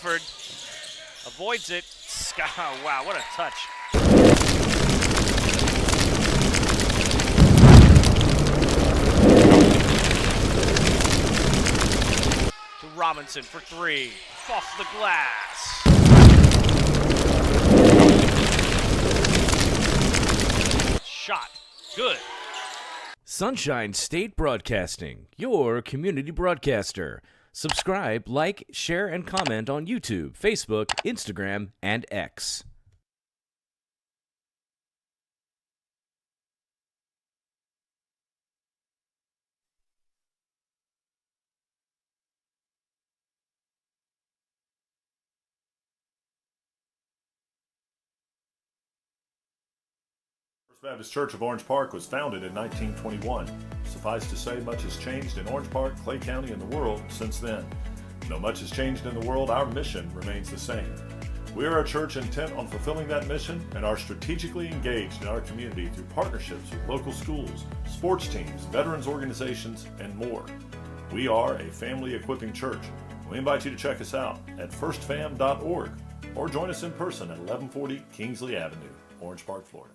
Crawford avoids it. Wow, what a touch. To Robinson for three. Off the glass. Shot. Good. Sunshine State Broadcasting, your community broadcaster. Subscribe, like, share, and comment on YouTube, Facebook, Instagram, and X. First Baptist Church of Orange Park was founded in 1921. Suffice to say, much has changed in Orange Park, Clay County, and the world since then. Though much has changed in the world, our mission remains the same. We are a church intent on fulfilling that mission and are strategically engaged in our community through partnerships with local schools, sports teams, veterans organizations, and more. We are a family equipping church. We invite you to check us out at firstfam.org or join us in person at 1140 Kingsley Avenue, Orange Park, Florida.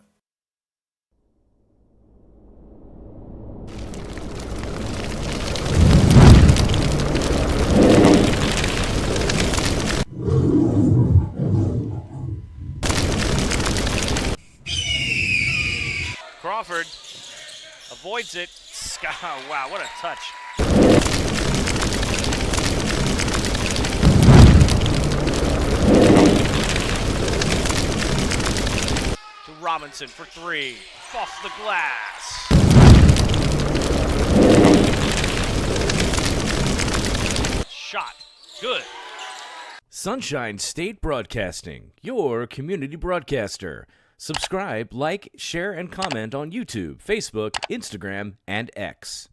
Crawford avoids it. Wow, what a touch. To Robinson for three. Off the glass. Shot. Good. Sunshine State Broadcasting, your community broadcaster. Subscribe, like, share, and comment on YouTube, Facebook, Instagram, and X.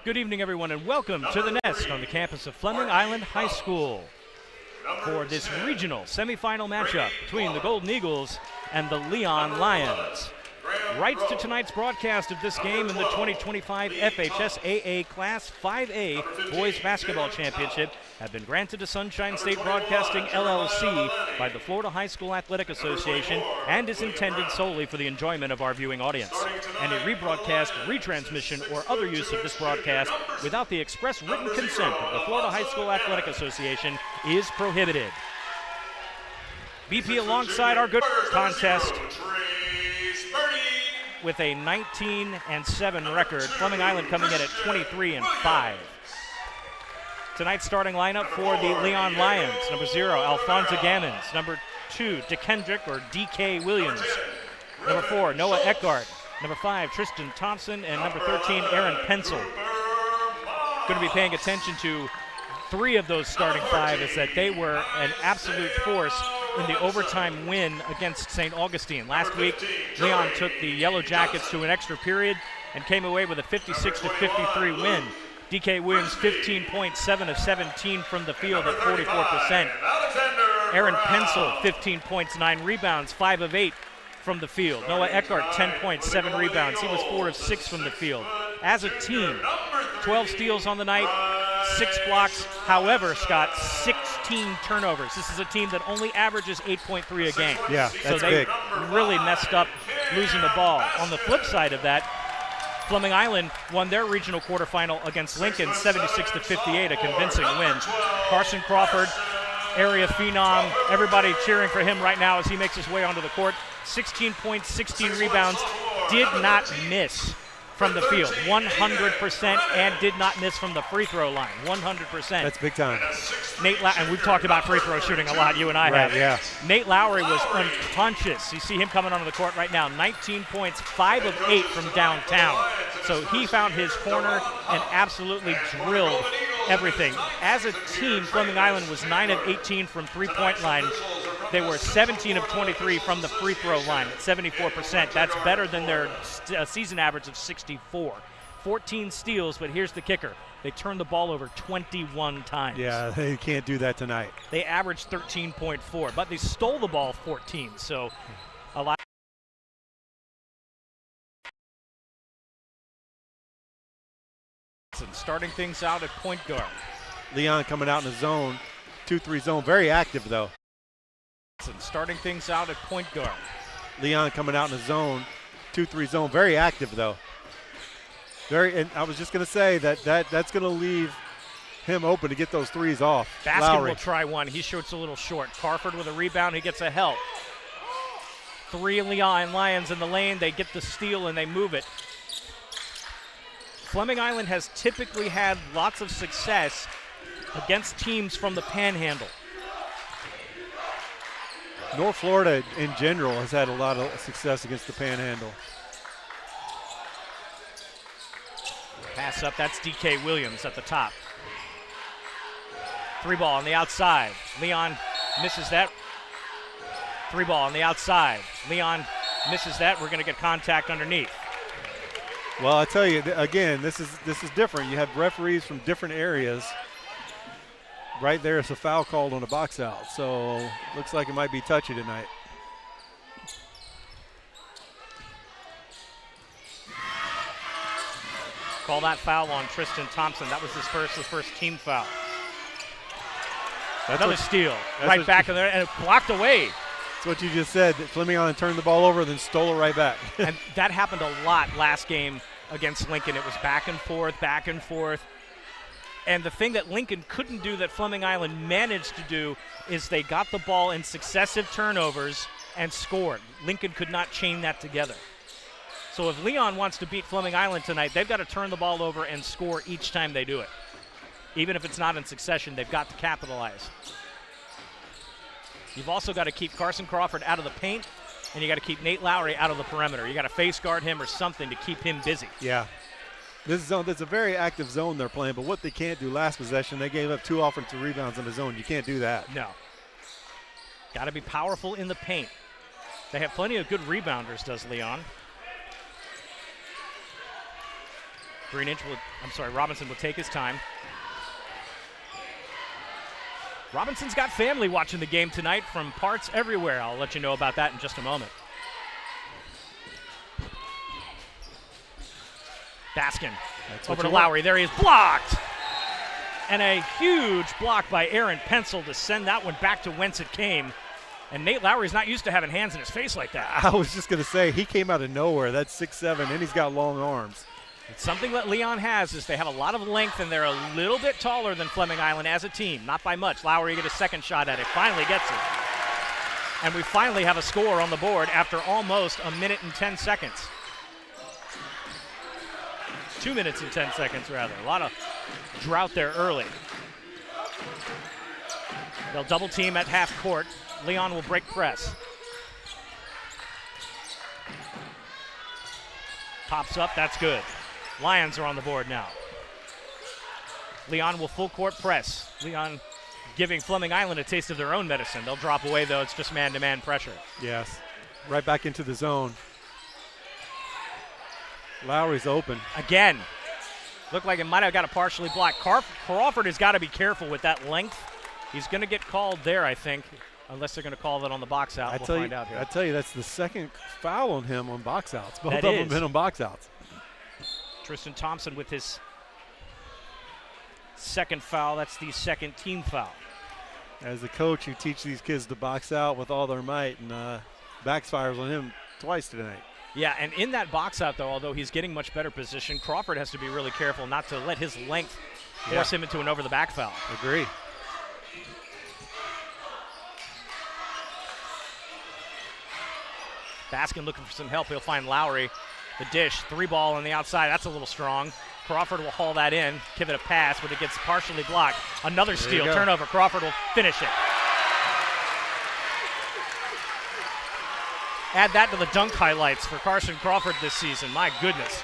Good evening, everyone, and welcome to the Nest on the campus of Fleming Island High School for this regional semifinal matchup between the Golden Eagles and the Leon Lions. Rights to tonight's broadcast of this game in the 2025 FHSAA Class 5A Boys Basketball Championship have been granted to Sunshine State Broadcasting, LLC by the Florida High School Athletic Association and is intended solely for the enjoyment of our viewing audience. Any rebroadcast, retransmission, or other use of this broadcast without the express written consent of the Florida High School Athletic Association is prohibited. BP alongside our good contest with a 19-7 record. Fleming Island coming in at 23-5. Tonight's starting lineup for the Leon Lions: number 0, Alfonso Gammons; number 2, DeKendrick or DK Williams; number 4, Noah Eckhart; number 5, Tristan Thompson; and number 13, Aaron Pensel. Going to be paying attention to 3 of those starting 5 is that they were an absolute force in the overtime win against St. Augustine. Last week, Leon took the Yellow Jackets to an extra period and came away with a 56-53 win. DK Williams, 15 points, 7 of 17 from the field at 44%. Aaron Pensel, 15 points, 9 rebounds, 5 of 8 from the field. Noah Eckhart, 10 points, 7 rebounds. He was 4 of 6 from the field. As a team, 12 steals on the night, 6 blocks. However, Scott, 16 turnovers. This is a team that only averages 8.3 a game. Yeah, so that's they big. really messed up losing the ball. On the flip side of that, Fleming Island won their regional quarterfinal against Lincoln 76-58, a convincing win. Carson Crawford, area phenom, everybody cheering for him right now as he makes his way onto the court. 16 points, 16 rebounds, did not miss from the field, 100%, and did not miss from the free throw line, 100%. That's big time. And we've talked about free throw shooting a lot, you and I Right, have. yeah. Nate Lowery was unconscious. You see him coming onto the court right now, 19 points, 5 of 8 from downtown. So he found his corner and absolutely drilled everything. As a team, Fleming Island was 9 of 18 from three-point line. They were 17 of 23 from the free throw line at 74%. That's better than their season average of 64. 14 steals, but here's the kicker. They turned the ball over 21 times. Yeah, they can't do that tonight. They averaged 13.4, but they stole the ball 14, so a lot. Starting things out at point guard. Leon coming out in the zone, 2-3 zone, very active though. Starting things out at point guard. Leon coming out in the zone, 2-3 zone, very active though. And I was just going to say that's going to leave him open to get those threes off. Baskin Lowery will try one. He shoots a little short. Carford with a rebound. He gets a help. 3 Leon Lions in the lane. They get the steal and they move it. Fleming Island has typically had lots of success against teams from the Panhandle. North Florida in general has had a lot of success against the Panhandle. Pass up, that's DK Williams at the top. 3 ball on the outside. Leon misses that. 3 ball on the outside. Leon misses that. We're going to get contact underneath. Well, I tell you, again, this is different. You have referees from different areas. Right there is a foul called on a box out, so looks like it might be touchy tonight. Call that foul on Tristan Thompson. That was his first team foul. Another steal, right back in there, and it blocked away. That's what you just said. Fleming Island turned the ball over, then stole it right back. And that happened a lot last game against Lincoln. It was back and forth, back and forth. And the thing that Lincoln couldn't do that Fleming Island managed to do is they got the ball in successive turnovers and scored. Lincoln could not chain that together. So if Leon wants to beat Fleming Island tonight, they've got to turn the ball over and score each time they do it. Even if it's not in succession, they've got to capitalize. You've also got to keep Carson Crawford out of the paint, and you got to keep Nate Lowery out of the perimeter. You got to face guard him or something to keep him busy. Yeah. This zone, that's a very active zone they're playing, but what they can't do last possession, they gave up 2 offensive rebounds in the zone. You can't do that. No. Got to be powerful in the paint. They have plenty of good rebounders, does Leon. Robinson will take his time. Robinson's got family watching the game tonight from parts everywhere. I'll let you know about that in just a moment. Baskin over to Lowery. There he is, blocked. And a huge block by Aaron Pensel to send that one back to whence it came. And Nate Lowery's not used to having hands in his face like that. I was just going to say, he came out of nowhere. That's 6'7", and he's got long arms. It's something that Leon has is they have a lot of length, and they're a little bit taller than Fleming Island as a team. Not by much. Lowery get a second shot at it. Finally gets it. And we finally have a score on the board after almost a minute and 10 seconds. 2 minutes and 10 seconds, rather. A lot of drought there early. They'll double team at half court. Leon will break press. Pops up, that's good. Lions are on the board now. Leon will full court press. Leon giving Fleming Island a taste of their own medicine. They'll drop away, though. It's just man-to-man pressure. Yes, right back into the zone. Lowery's open. Again. Looked like it might have got a partially blocked. Crawford has got to be careful with that length. He's going to get called there, I think, unless they're going to call that on the box out. We'll find out here. I tell you, that's the second foul on him on box outs. Both That of them is. have been on box outs. Tristan Thompson with his second foul. That's the second team foul. As a coach, you teach these kids to box out with all their might, and backfires on him twice tonight. Yeah, and in that box out, though, although he's getting much better position, Crawford has to be really careful not to let his length force him into an over-the-back foul. Agree. Baskin looking for some help. He'll find Lowery. The dish, 3-ball on the outside. That's a little strong. Crawford will haul that in, give it a pass, but it gets partially blocked. Another steal, turnover. Crawford will finish it. Add that to the dunk highlights for Carson Crawford this season. My goodness.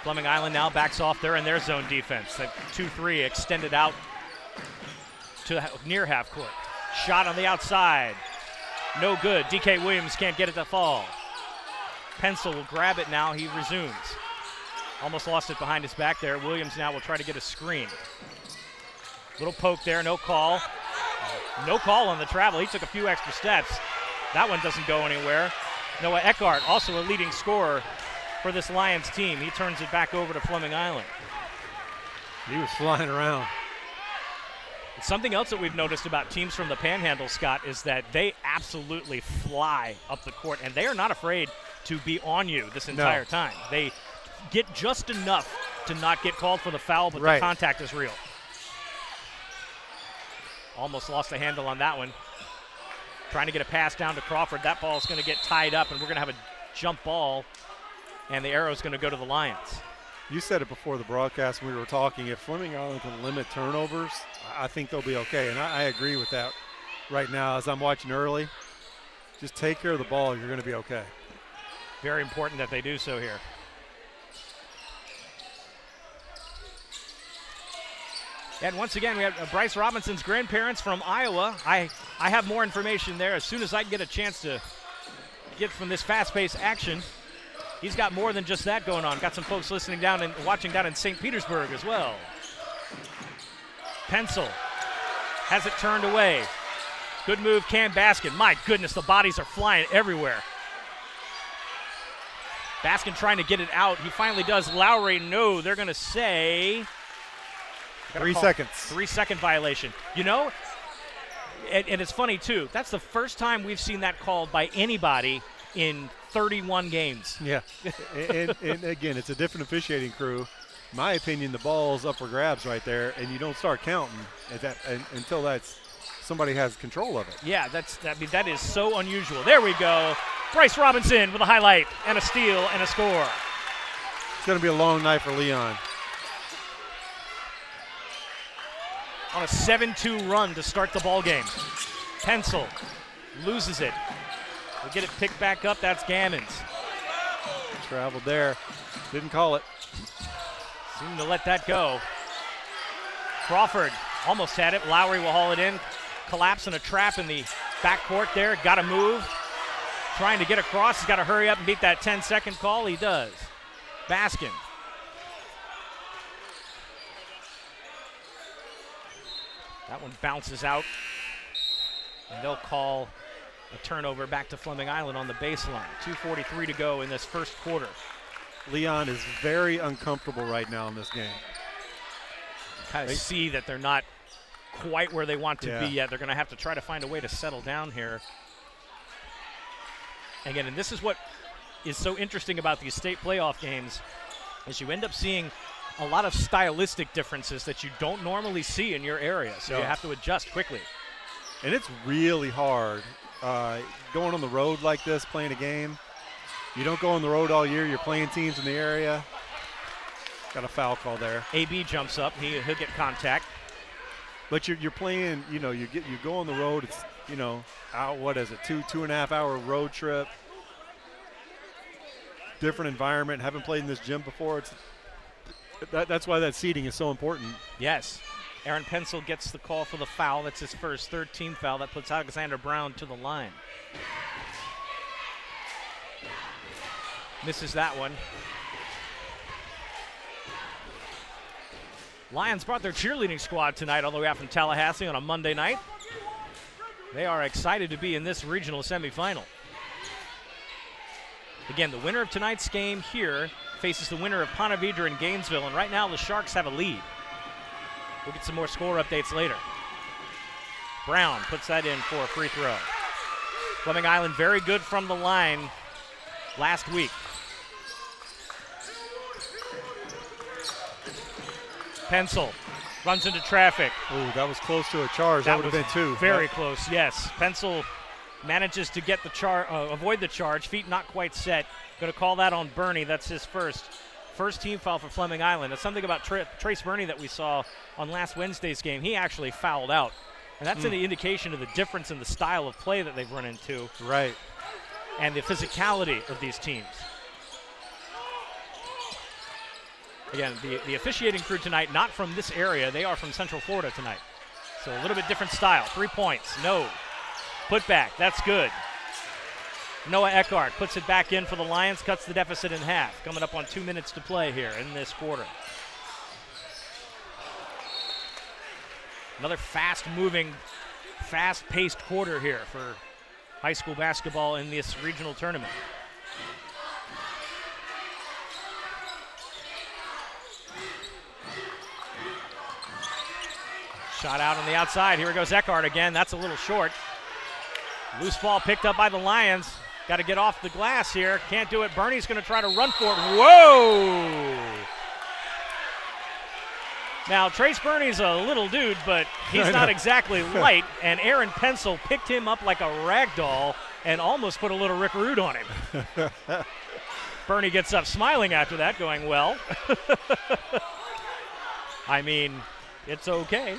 Fleming Island now backs off there in their zone defense. That 2-3 extended out to near half court. Shot on the outside. No good. DK Williams can't get it to fall. Pensel will grab it now. He resumes. Almost lost it behind his back there. Williams now will try to get a screen. Little poke there, no call. No call on the travel. He took a few extra steps. That one doesn't go anywhere. Noah Eckhart, also a leading scorer for this Lions team. He turns it back over to Fleming Island. He was flying around. Something else that we've noticed about teams from the Panhandle, Scott, is that they absolutely fly up the court, and they are not afraid to be on you this entire time. They get just enough to not get called for the foul, but the contact is real. Almost lost the handle on that one. Trying to get a pass down to Crawford. That ball is going to get tied up, and we're going to have a jump ball, and the arrow is going to go to the Lions. You said it before the broadcast when we were talking. If Fleming Island can limit turnovers, I think they'll be okay, and I agree with that right now as I'm watching early. Just take care of the ball, you're going to be okay. Very important that they do so here. And once again, we have Bryce Robinson's grandparents from Iowa. I have more information there as soon as I get a chance to get from this fast-paced action. He's got more than just that going on. Got some folks listening down and watching down in St. Petersburg as well. Pensel has it turned away. Good move, Cam Baskin. My goodness, the bodies are flying everywhere. Baskin trying to get it out. He finally does. Lowery, no. They're going to say 3 seconds. 3-second violation. You know, and it's funny, too. That's the first time we've seen that called by anybody in 31 games. Yeah. and again, it's a different officiating crew. In my opinion, the ball's up for grabs right there, and you don't start counting until somebody has control of it. Yeah, that is so unusual. There we go. Bryce Robinson with a highlight and a steal and a score. It's going to be a long night for Leon. On a 7-2 run to start the ball game. Pensel loses it. We'll get it picked back up. That's Gammons. Traveled there. Didn't call it. Seemed to let that go. Crawford almost had it. Lowery will haul it in. Collapse in a trap in the Backcourt there, got to move. Trying to get across, he's got to hurry up and beat that 10-second call. He does. Baskin. That one bounces out. And they'll call a turnover back to Fleming Island on the baseline. 2:43 to go in this first quarter. Leon is very uncomfortable right now in this game. Kind of see that they're not quite where they want to be yet. They're going to have to try to find a way to settle down here. Again, and this is what is so interesting about these state playoff games, is you end up seeing a lot of stylistic differences that you don't normally see in your area. So you have to adjust quickly. And it's really hard going on the road like this, playing a game. You don't go on the road all year. You're playing teams in the area. Got a foul call there. AB jumps up. He'll get contact. But you're playing. You go on the road. It's out. What is it? 2.5 hour road trip. Different environment. Haven't played in this gym before. That's why that seating is so important. Yes. Aaron Pensel gets the call for the foul. That's his first, third team foul. That puts Alexander Brown to the line. Misses that one. Lions brought their cheerleading squad tonight all the way out from Tallahassee on a Monday night. They are excited to be in this regional semifinal. Again, the winner of tonight's game here faces the winner of Ponte Vedra and Gainesville, and right now the Sharks have a lead. We'll get some more score updates later. Brown puts that in for a free throw. Fleming Island very good from the line last week. Pensel runs into traffic. Ooh, that was close to a charge. That would have been two. Very close, yes. Pensel manages to get the avoid the charge. Feet not quite set. Going to call that on Bernie. That's his first team foul for Fleming Island. That's something about Trace Bernie that we saw on last Wednesday's game. He actually fouled out. And that's an indication of the difference in the style of play that they've run into. Right. And the physicality of these teams. Again, the officiating crew tonight, not from this area. They are from Central Florida tonight. So a little bit different style. 3 points. No. Put back. That's good. Noah Eckhart puts it back in for the Lions, cuts the deficit in half. Coming up on 2 minutes to play here in this quarter. Another fast-moving, fast-paced quarter here for high school basketball in this regional tournament. Shot out on the outside. Here goes Eckhart again. That's a little short. Loose ball picked up by the Lions. Got to get off the glass here. Can't do it. Bernie's going to try to run for it. Whoa! Now, Trace Bernie's a little dude, but he's not exactly light, and Aaron Pensel picked him up like a rag doll and almost put a little Rick Rude on him. Bernie gets up smiling after that, going, well, I mean, it's okay.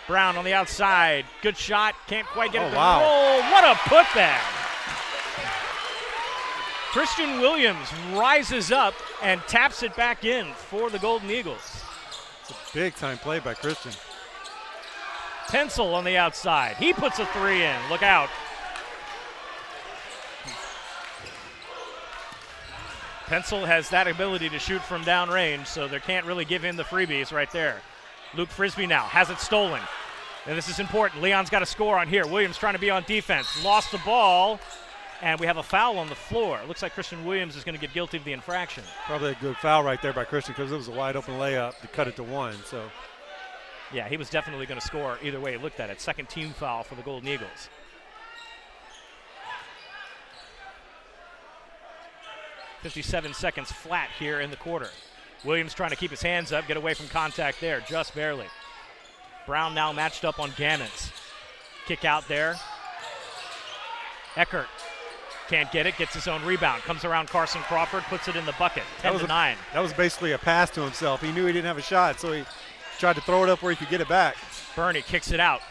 Brown on the outside. Good shot. Can't quite get it to roll. What a putback. Christian Williams rises up and taps it back in for the Golden Eagles. It's a big-time play by Christian. Pensel on the outside. He puts a three in. Look out. Pensel has that ability to shoot from downrange, so they can't really give him the freebies right there. Luke Frisbee now has it stolen. And this is important. Leon's got a score on here. Williams trying to be on defense. Lost the ball, and we have a foul on the floor. Looks like Christian Williams is going to get guilty of the infraction. Probably a good foul right there by Christian because it was a wide-open layup to cut it to one. So, yeah, he was definitely going to score either way he looked at it. Second team foul for the Golden Eagles. .57 seconds flat here in the quarter. Williams trying to keep his hands up, get away from contact there, just barely. Brown now matched up on Gammons. Kick out there. Eckert can't get it, gets his own rebound. Comes around Carson Crawford, puts it in the bucket. 10-9. That was basically a pass to himself. He knew he didn't have a shot, so he tried to throw it up where he could get it back. Bernie kicks it out.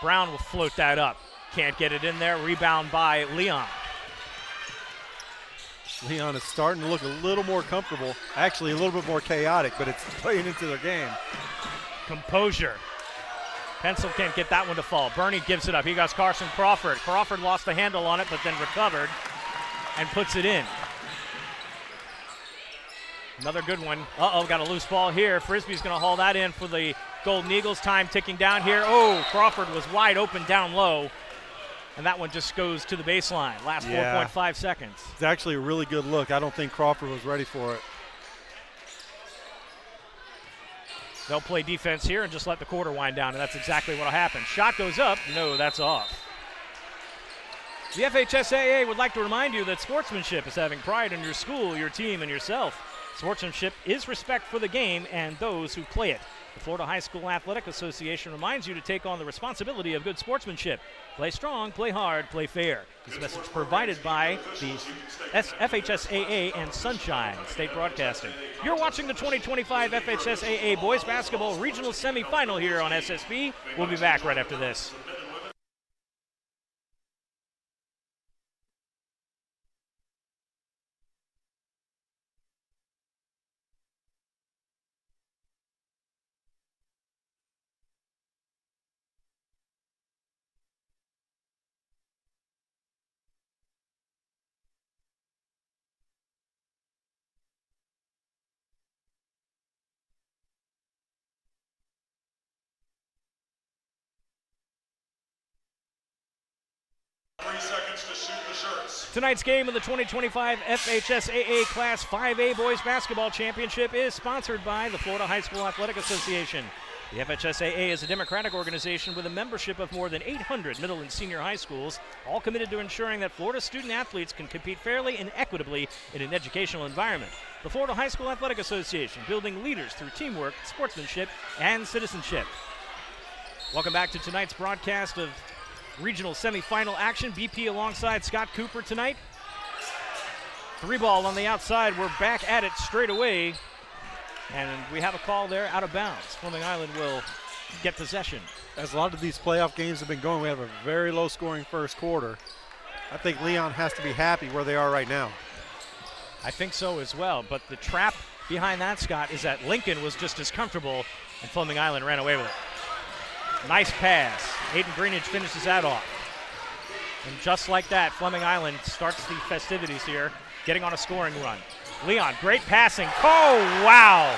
Brown will float that up. Can't get it in there. Rebound by Leon. Leon is starting to look a little more comfortable, actually a little bit more chaotic, but it's playing into their game. Composure. Pensel can't get that one to fall. Bernie gives it up. He got Carson Crawford. Crawford lost the handle on it, but then recovered and puts it in. Another good one. Got a loose ball here. Frisbee's going to haul that in for the Golden Eagles. Time ticking down here. Crawford was wide open down low. And that one just goes to the baseline. Last 4.5 seconds. It's actually a really good look. I don't think Crawford was ready for it. They'll play defense here and just let the quarter wind down, and that's exactly what will happen. Shot goes up. No, that's off. The FHSAA would like to remind you that sportsmanship is having pride in your school, your team, and yourself. Sportsmanship is respect for the game and those who play it. The Florida High School Athletic Association reminds you to take on the responsibility of good sportsmanship. Play strong, play hard, play fair. This message provided by the FHSAA and Sunshine State Broadcasting. You're watching the 2025 FHSAA Boys Basketball Regional Semifinal here on SSB. We'll be back right after this. Tonight's game of the 2025 FHSAA Class 5A Boys Basketball Championship is sponsored by the Florida High School Athletic Association. The FHSAA is a democratic organization with a membership of more than 800 middle and senior high schools, all committed to ensuring that Florida student athletes can compete fairly and equitably in an educational environment. The Florida High School Athletic Association, building leaders through teamwork, sportsmanship, and citizenship. Welcome back to tonight's broadcast of regional semifinal action. BP alongside Scott Cooper tonight. 3-ball on the outside. We're back at it straight away. And we have a call there out of bounds. Fleming Island will get possession. As a lot of these playoff games have been going, we have a very low-scoring first quarter. I think Leon has to be happy where they are right now. I think so as well. But the trap behind that, Scott, is that Lincoln was just as comfortable, and Fleming Island ran away with it. Nice pass. Hayden Greenidge finishes that off. And just like that, Fleming Island starts the festivities here, getting on a scoring run. Leon, great passing. Oh, wow.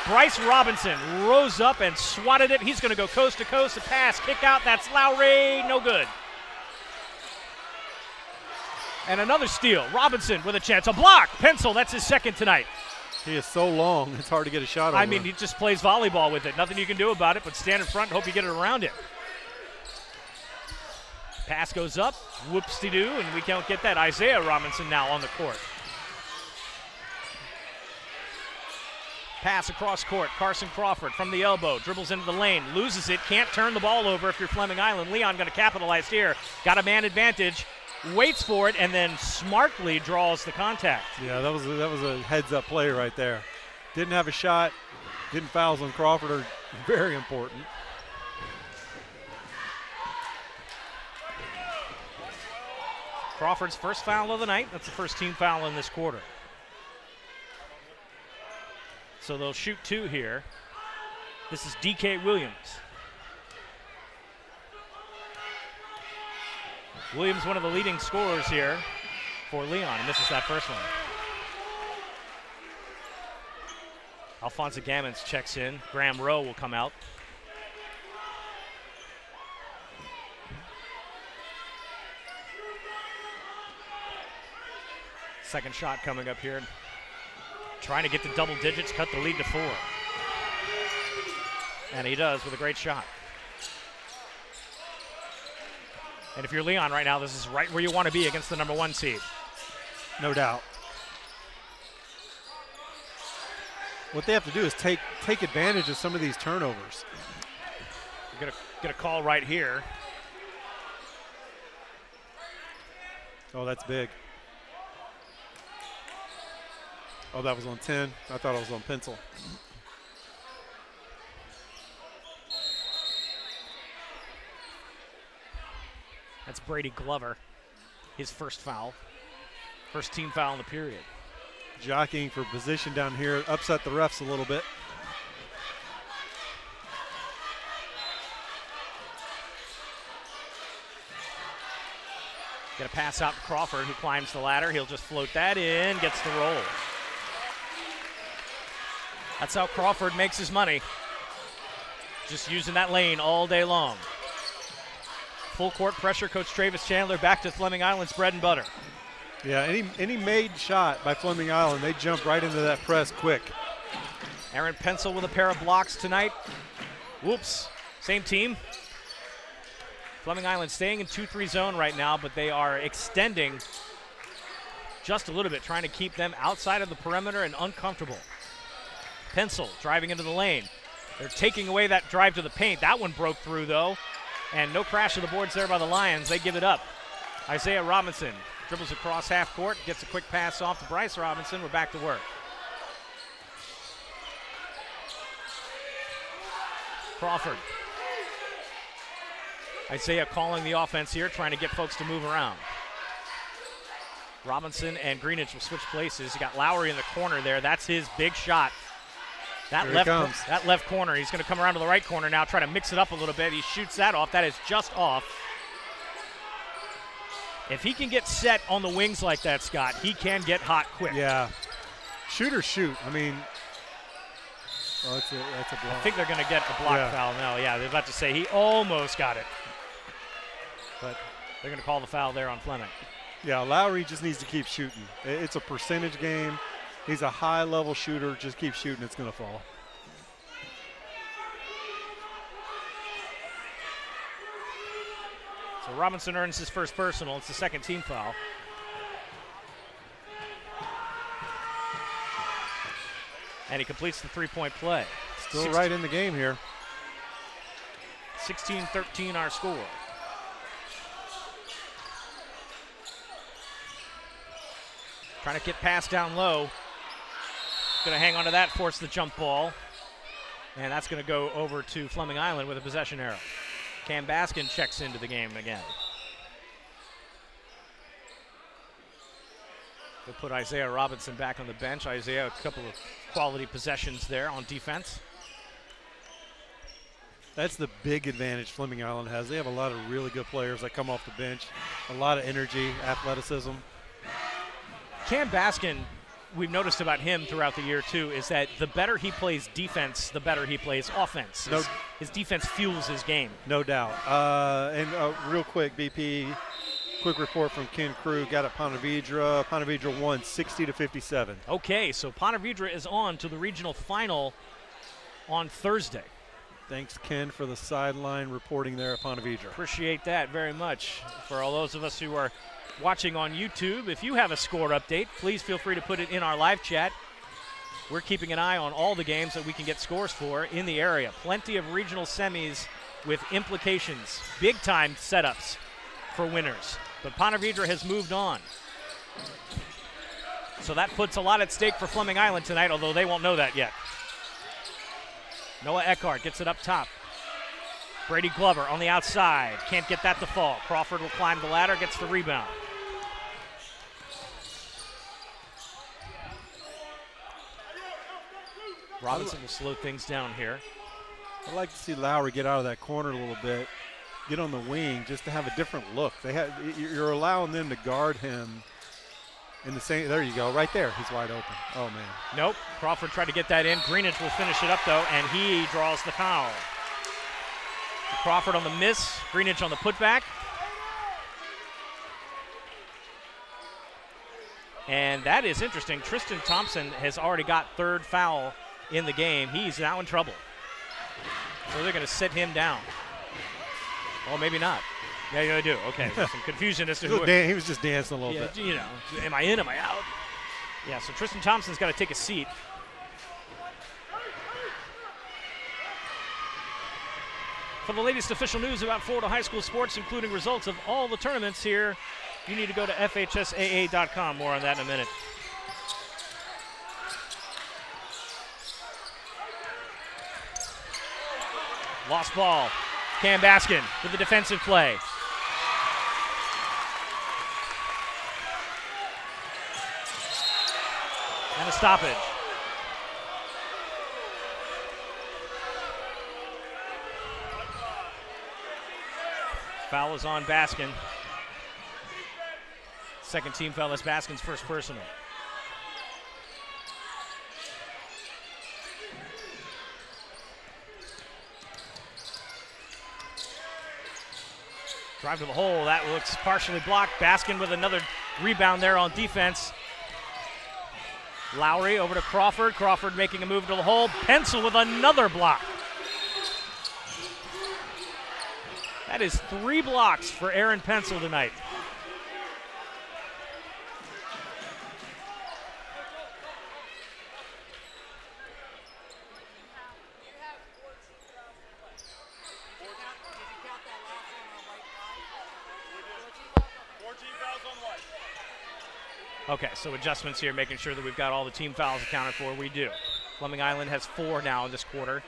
Bryce Robinson rose up and swatted it. He's going to go coast to coast. A pass, kick out. That's Lowery. No good. And another steal. Robinson with a chance. A block. Pensel, that's his second tonight. He is so long, it's hard to get a shot over. I mean, he just plays volleyball with it. Nothing you can do about it, but stand in front and hope you get it around it. Pass goes up. Whoopsie-doo, and we can't get that. Isaiah Robinson now on the court. Pass across court. Carson Crawford from the elbow. Dribbles into the lane. Loses it. Can't turn the ball over if you're Fleming Island. Leon going to capitalize here. Got a man advantage. Waits for it and then smartly draws the contact. Yeah, that was a heads-up play right there. Didn't have a shot. Getting fouls on Crawford are very important. Crawford's first foul of the night. That's the first team foul in this quarter. So they'll shoot two here. This is DK Williams. Williams, one of the leading scorers here for Leon, and misses that first one. Alphonsa Gammons checks in. Graham Rowe will come out. Second shot coming up here. Trying to get to double digits, cut the lead to 4. And he does with a great shot. And if you're Leon right now, this is right where you want to be against the number 1 seed. No doubt. What they have to do is take advantage of some of these turnovers. You're gonna get a call right here. Oh, that's big. Oh, that was on 10. I thought it was on Pensel. That's Brady Glover, his first foul. First team foul in the period. Jockeying for position down here, upset the refs a little bit. Get a pass out to Crawford, who climbs the ladder. He'll just float that in, gets the roll. That's how Crawford makes his money. Just using that lane all day long. Full court pressure, Coach Travis Chandler back to Fleming Island's bread and butter. Yeah, any made shot by Fleming Island, they jump right into that press quick. Aaron Pensel with a pair of blocks tonight. Whoops, same team. Fleming Island staying in 2-3 zone right now, but they are extending just a little bit, trying to keep them outside of the perimeter and uncomfortable. Pensel driving into the lane. They're taking away that drive to the paint. That one broke through, though, and no crash of the boards there by the Lions. They give it up. Isaiah Robinson dribbles across half court, gets a quick pass off to Bryce Robinson. We're back to work. Crawford. Isaiah calling the offense here, trying to get folks to move around. Robinson and Greenidge will switch places. You got Lowery in the corner there. That's his big shot. That left corner. He's going to come around to the right corner now, try to mix it up a little bit. He shoots that off. That is just off. If he can get set on the wings like that, Scott, he can get hot quick. Yeah. Shoot or shoot. I mean, that's a block. I think they're going to get a block foul now. Yeah, they're about to say he almost got it. But they're going to call the foul there on Fleming. Yeah, Lowery just needs to keep shooting. It's a percentage game. He's a high-level shooter. Just keep shooting. It's going to fall. So Robinson earns his first personal. It's the second team foul. And he completes the three-point play. Still right in the game here. 16-13 our score. Trying to get passed down low. Going to hang on to that, force the jump ball. And that's going to go over to Fleming Island with a possession arrow. Cam Baskin checks into the game again. They'll put Isaiah Robinson back on the bench. Isaiah, a couple of quality possessions there on defense. That's the big advantage Fleming Island has. They have a lot of really good players that come off the bench. A lot of energy, athleticism. Cam Baskin, we've noticed about him throughout the year too, is that the better he plays defense, the better he plays offense. His defense fuels his game. No doubt. And real quick, BP, quick report from Ken Crew. Got at Ponte Vedra. Ponte Vedra won 60-57. Okay, so Ponte Vedra is on to the regional final on Thursday. Thanks, Ken, for the sideline reporting there at Ponte Vedra. Appreciate that very much. For all those of us who are watching on YouTube, if you have a score update, please feel free to put it in our live chat. We're keeping an eye on all the games that we can get scores for in the area. Plenty of regional semis with implications, big-time setups for winners. But Ponte Vedra has moved on. So that puts a lot at stake for Fleming Island tonight, although they won't know that yet. Noah Eckhart gets it up top. Brady Glover on the outside. Can't get that to fall. Crawford will climb the ladder, gets the rebound. Robinson will slow things down here. I'd like to see Lowery get out of that corner a little bit, get on the wing just to have a different look. You're allowing them to guard him in the same. There you go, right there. He's wide open. Oh, man. Nope. Crawford tried to get that in. Greenidge will finish it up, though, and he draws the foul. Crawford on the miss. Greenidge on the putback. And that is interesting. Tristan Thompson has already got third foul in the game. He's now in trouble. So they're going to sit him down. Oh, maybe not. Yeah, you do. Okay, there's some confusion as to who. He was just dancing a little bit. You know, am I in, am I out? Yeah, so Tristan Thompson's got to take a seat. For the latest official news about Florida high school sports, including results of all the tournaments here, you need to go to FHSAA.com. More on that in a minute. Lost ball. Cam Baskin with the defensive play. And a stoppage. Foul is on Baskin. Second team foul. That's Baskin's first personal. Drive to the hole. That looks partially blocked. Baskin with another rebound there on defense. Lowery over to Crawford. Crawford making a move to the hole. Pensel with another block. That is 3 blocks for Aaron Pensel tonight. Okay, so adjustments here, making sure that we've got all the team fouls accounted for. We do. Fleming Island has 4 now in this quarter.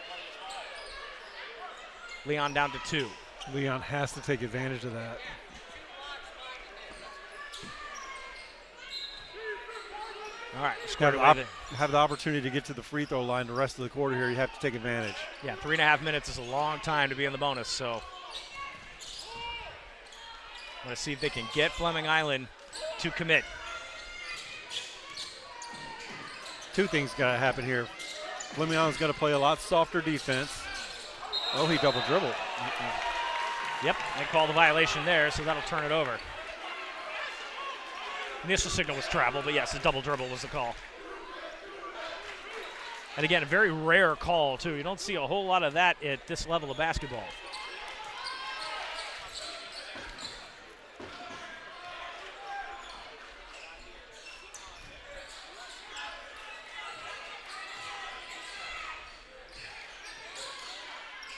Leon down to 2. Leon has to take advantage of that. All right, have the opportunity to get to the free throw line the rest of the quarter here. You have to take advantage. Yeah, 3.5 minutes is a long time to be in the bonus, so want to see if they can get Fleming Island to commit. 2 things got to happen here. Fleming Island's got to play a lot softer defense. Oh, he double dribbled. Yep, they call the violation there, so that'll turn it over. Initial signal was travel, but yes, the double dribble was the call. And again, a very rare call, too. You don't see a whole lot of that at this level of basketball.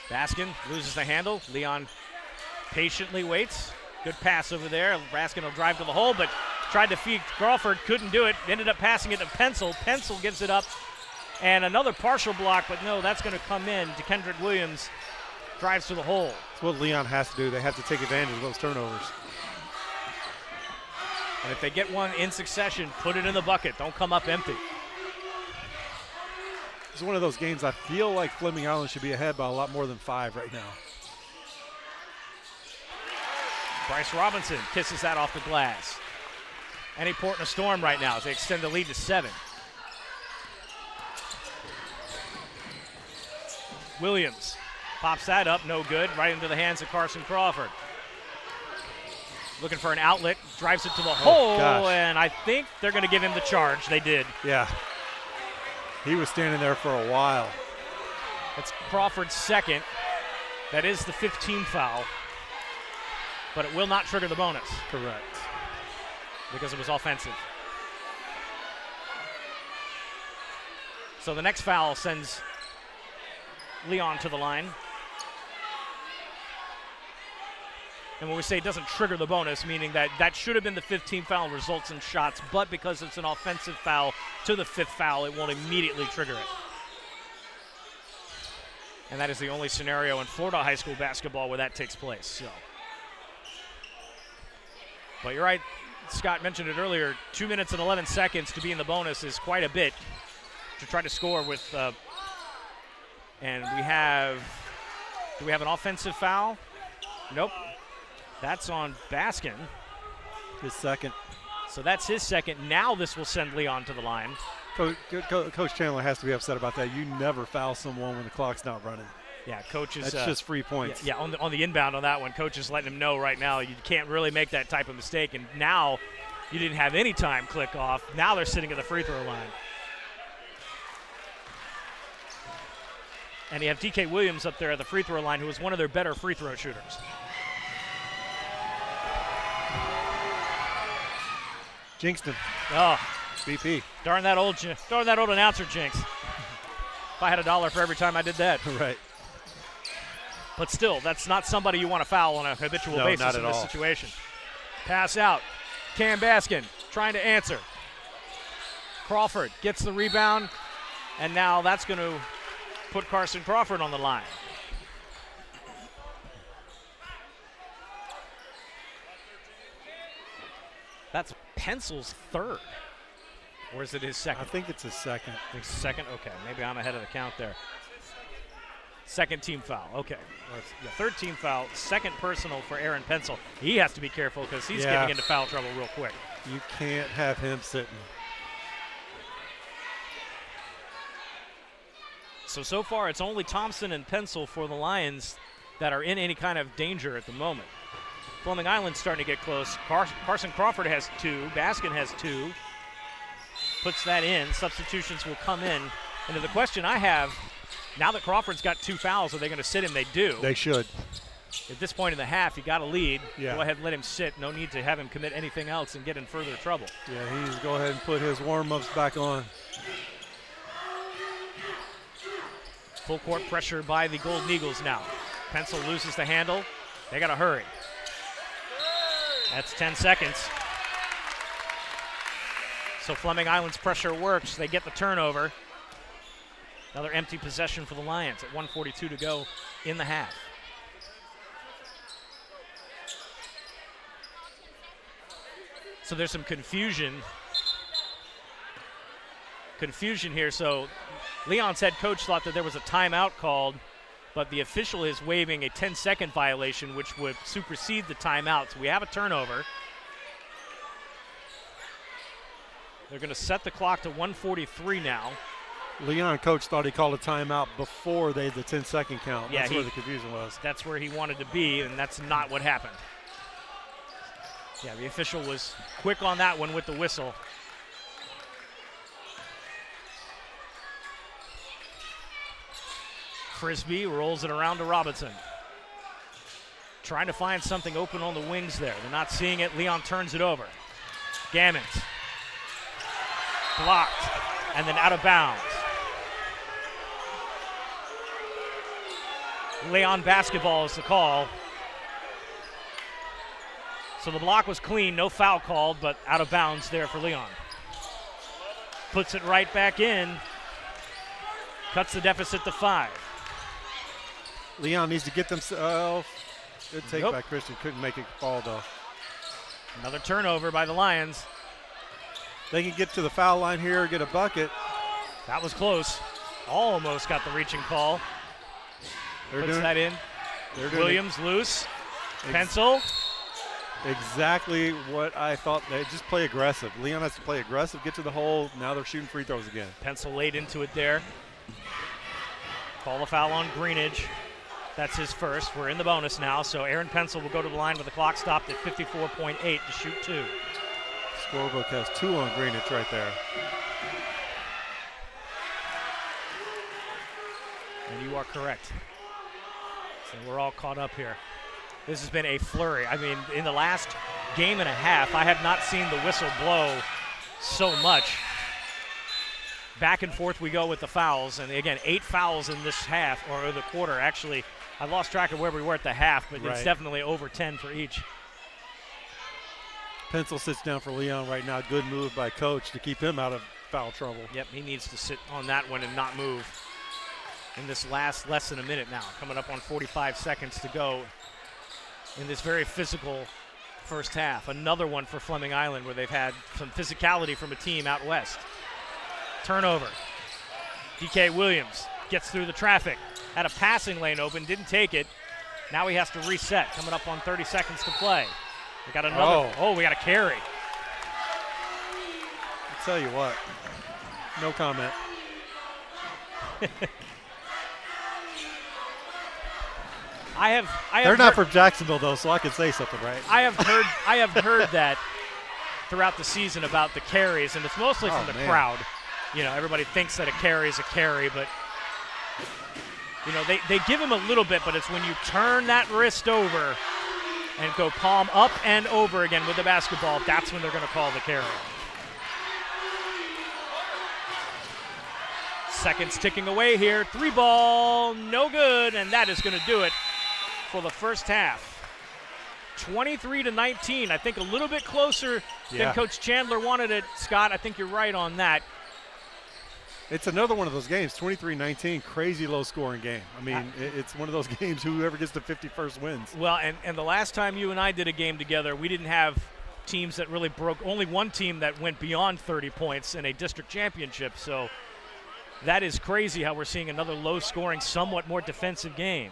Baskin loses the handle. Leon patiently waits. Good pass over there. Baskin will drive to the hole, but tried to feed Crawford, couldn't do it. Ended up passing it to Pensel. Pensel gives it up, and another partial block, but no, that's going to come in. DeKendrick Williams drives to the hole. That's what Leon has to do. They have to take advantage of those turnovers. And if they get one in succession, put it in the bucket. Don't come up empty. It's one of those games I feel like Fleming Island should be ahead by a lot more than 5 right now. Bryce Robinson kisses that off the glass. Any port in a storm right now as they extend the lead to 7. Williams pops that up, no good, right into the hands of Carson Crawford. Looking for an outlet, drives it to the hole, and I think they're going to give him the charge. They did. Yeah. He was standing there for a while. That's Crawford's second. That is the 15th foul, but it will not trigger the bonus. Correct. Because it was offensive. So the next foul sends Leon to the line. And when we say it doesn't trigger the bonus, meaning that that should have been the 15th foul and results in shots, but because it's an offensive foul to the 5th foul, it won't immediately trigger it. And that is the only scenario in Florida high school basketball where that takes place. So. But you're right, Scott mentioned it earlier, 2 minutes and 11 seconds to be in the bonus is quite a bit to try to score with, and we have, do we have an offensive foul? Nope. That's on Baskin. His second. So that's his second. Now this will send Leon to the line. Coach Chandler has to be upset about that. You never foul someone when the clock's not running. Yeah, coach is. That's just free points. Yeah, on the inbound on that one, coach is letting him know right now you can't really make that type of mistake. And now you didn't have any time click off. Now they're sitting at the free throw line. And you have DK Williams up there at the free throw line, who is one of their better free throw shooters. Jinxed him. Oh, BP. Darn that old announcer jinx. If I had $1 for every time I did that. Right. But still, that's not somebody you want to foul on a habitual basis in this situation. Pass out. Cam Baskin trying to answer. Crawford gets the rebound, and now that's going to put Carson Crawford on the line. That's Pensel's third. Or is it his second? I think it's his second. Second? Okay, maybe I'm ahead of the count there. Second team foul. Okay. Third team foul. Second personal for Aaron Pensel. He has to be careful because he's getting into foul trouble real quick. You can't have him sitting. So far it's only Thompson and Pensel for the Lions that are in any kind of danger at the moment. Fleming Island's starting to get close. Carson Crawford has 2. Baskin has 2. Puts that in. Substitutions will come in. And the question I have, now that Crawford's got 2 fouls, are they going to sit him? They do. They should. At this point in the half, you got to lead. Yeah. Go ahead and let him sit. No need to have him commit anything else and get in further trouble. Yeah, he needs to go ahead and put his warm-ups back on. Full court pressure by the Golden Eagles now. Pensel loses the handle. They got to hurry. That's 10 seconds. So Fleming Island's pressure works. They get the turnover. Another empty possession for the Lions at 1:42 to go in the half. So there's some confusion here. So Leon's head coach thought that there was a timeout called, but the official is waiving a 10-second violation, which would supersede the timeout. So we have a turnover. They're going to set the clock to 1:43 now. Leon coach thought he called a timeout before the 10-second count. Yeah, that's where the confusion was. That's where he wanted to be, and that's not what happened. Yeah, the official was quick on that one with the whistle. Frisbee rolls it around to Robinson. Trying to find something open on the wings there. They're not seeing it. Leon turns it over. Gammons. Blocked. And then out of bounds. Leon basketball is the call. So the block was clean. No foul called, but out of bounds there for Leon. Puts it right back in. Cuts the deficit to 5. Leon needs to get themselves. Good take by Christian. Couldn't make it fall, though. Another turnover by the Lions. They can get to the foul line here, get a bucket. That was close. Almost got the reaching call. Puts that in. Williams loose. Pensel. Exactly what I thought. They just play aggressive. Leon has to play aggressive, get to the hole. Now they're shooting free throws again. Pensel laid into it there. Call a foul on Greenidge. That's his first. We're in the bonus now, so Aaron Pensel will go to the line with the clock stopped at 54.8 to shoot 2. Scorebook has 2 on Greenidge right there. And you are correct. So we're all caught up here. This has been a flurry. I mean, in the last game and a half, I have not seen the whistle blow so much. Back and forth we go with the fouls. And again, 8 fouls in this half, or the quarter. Actually, I lost track of where we were at the half, but it's definitely over 10 for each. Pensel sits down for Leon right now. Good move by coach to keep him out of foul trouble. Yep, he needs to sit on that one and not move. In this last less than a minute now, coming up on 45 seconds to go in this very physical first half. Another one for Fleming Island where they've had some physicality from a team out west. Turnover. DK Williams gets through the traffic. Had a passing lane open, didn't take it. Now he has to reset, coming up on 30 seconds to play. We got another, we got a carry. I'll tell you what, no comment. They're not from Jacksonville though, so I can say something, right? I have heard that throughout the season about the carries, and it's mostly from the crowd. You know, everybody thinks that a carry is a carry, but you know, they give him a little bit, but it's when you turn that wrist over and go palm up and over again with the basketball, that's when they're going to call the carry. Seconds ticking away here. 3 ball, no good, and that is going to do it for the first half. 23-19. I think a little bit closer than Coach Chandler wanted it. Scott, I think you're right on that. It's another one of those games, 23-19, crazy low-scoring game. I mean, it's one of those games, whoever gets the 51st wins. Well, and the last time you and I did a game together, we didn't have teams that really broke. Only one team that went beyond 30 points in a district championship. So That is crazy how we're seeing another low-scoring, somewhat more defensive game.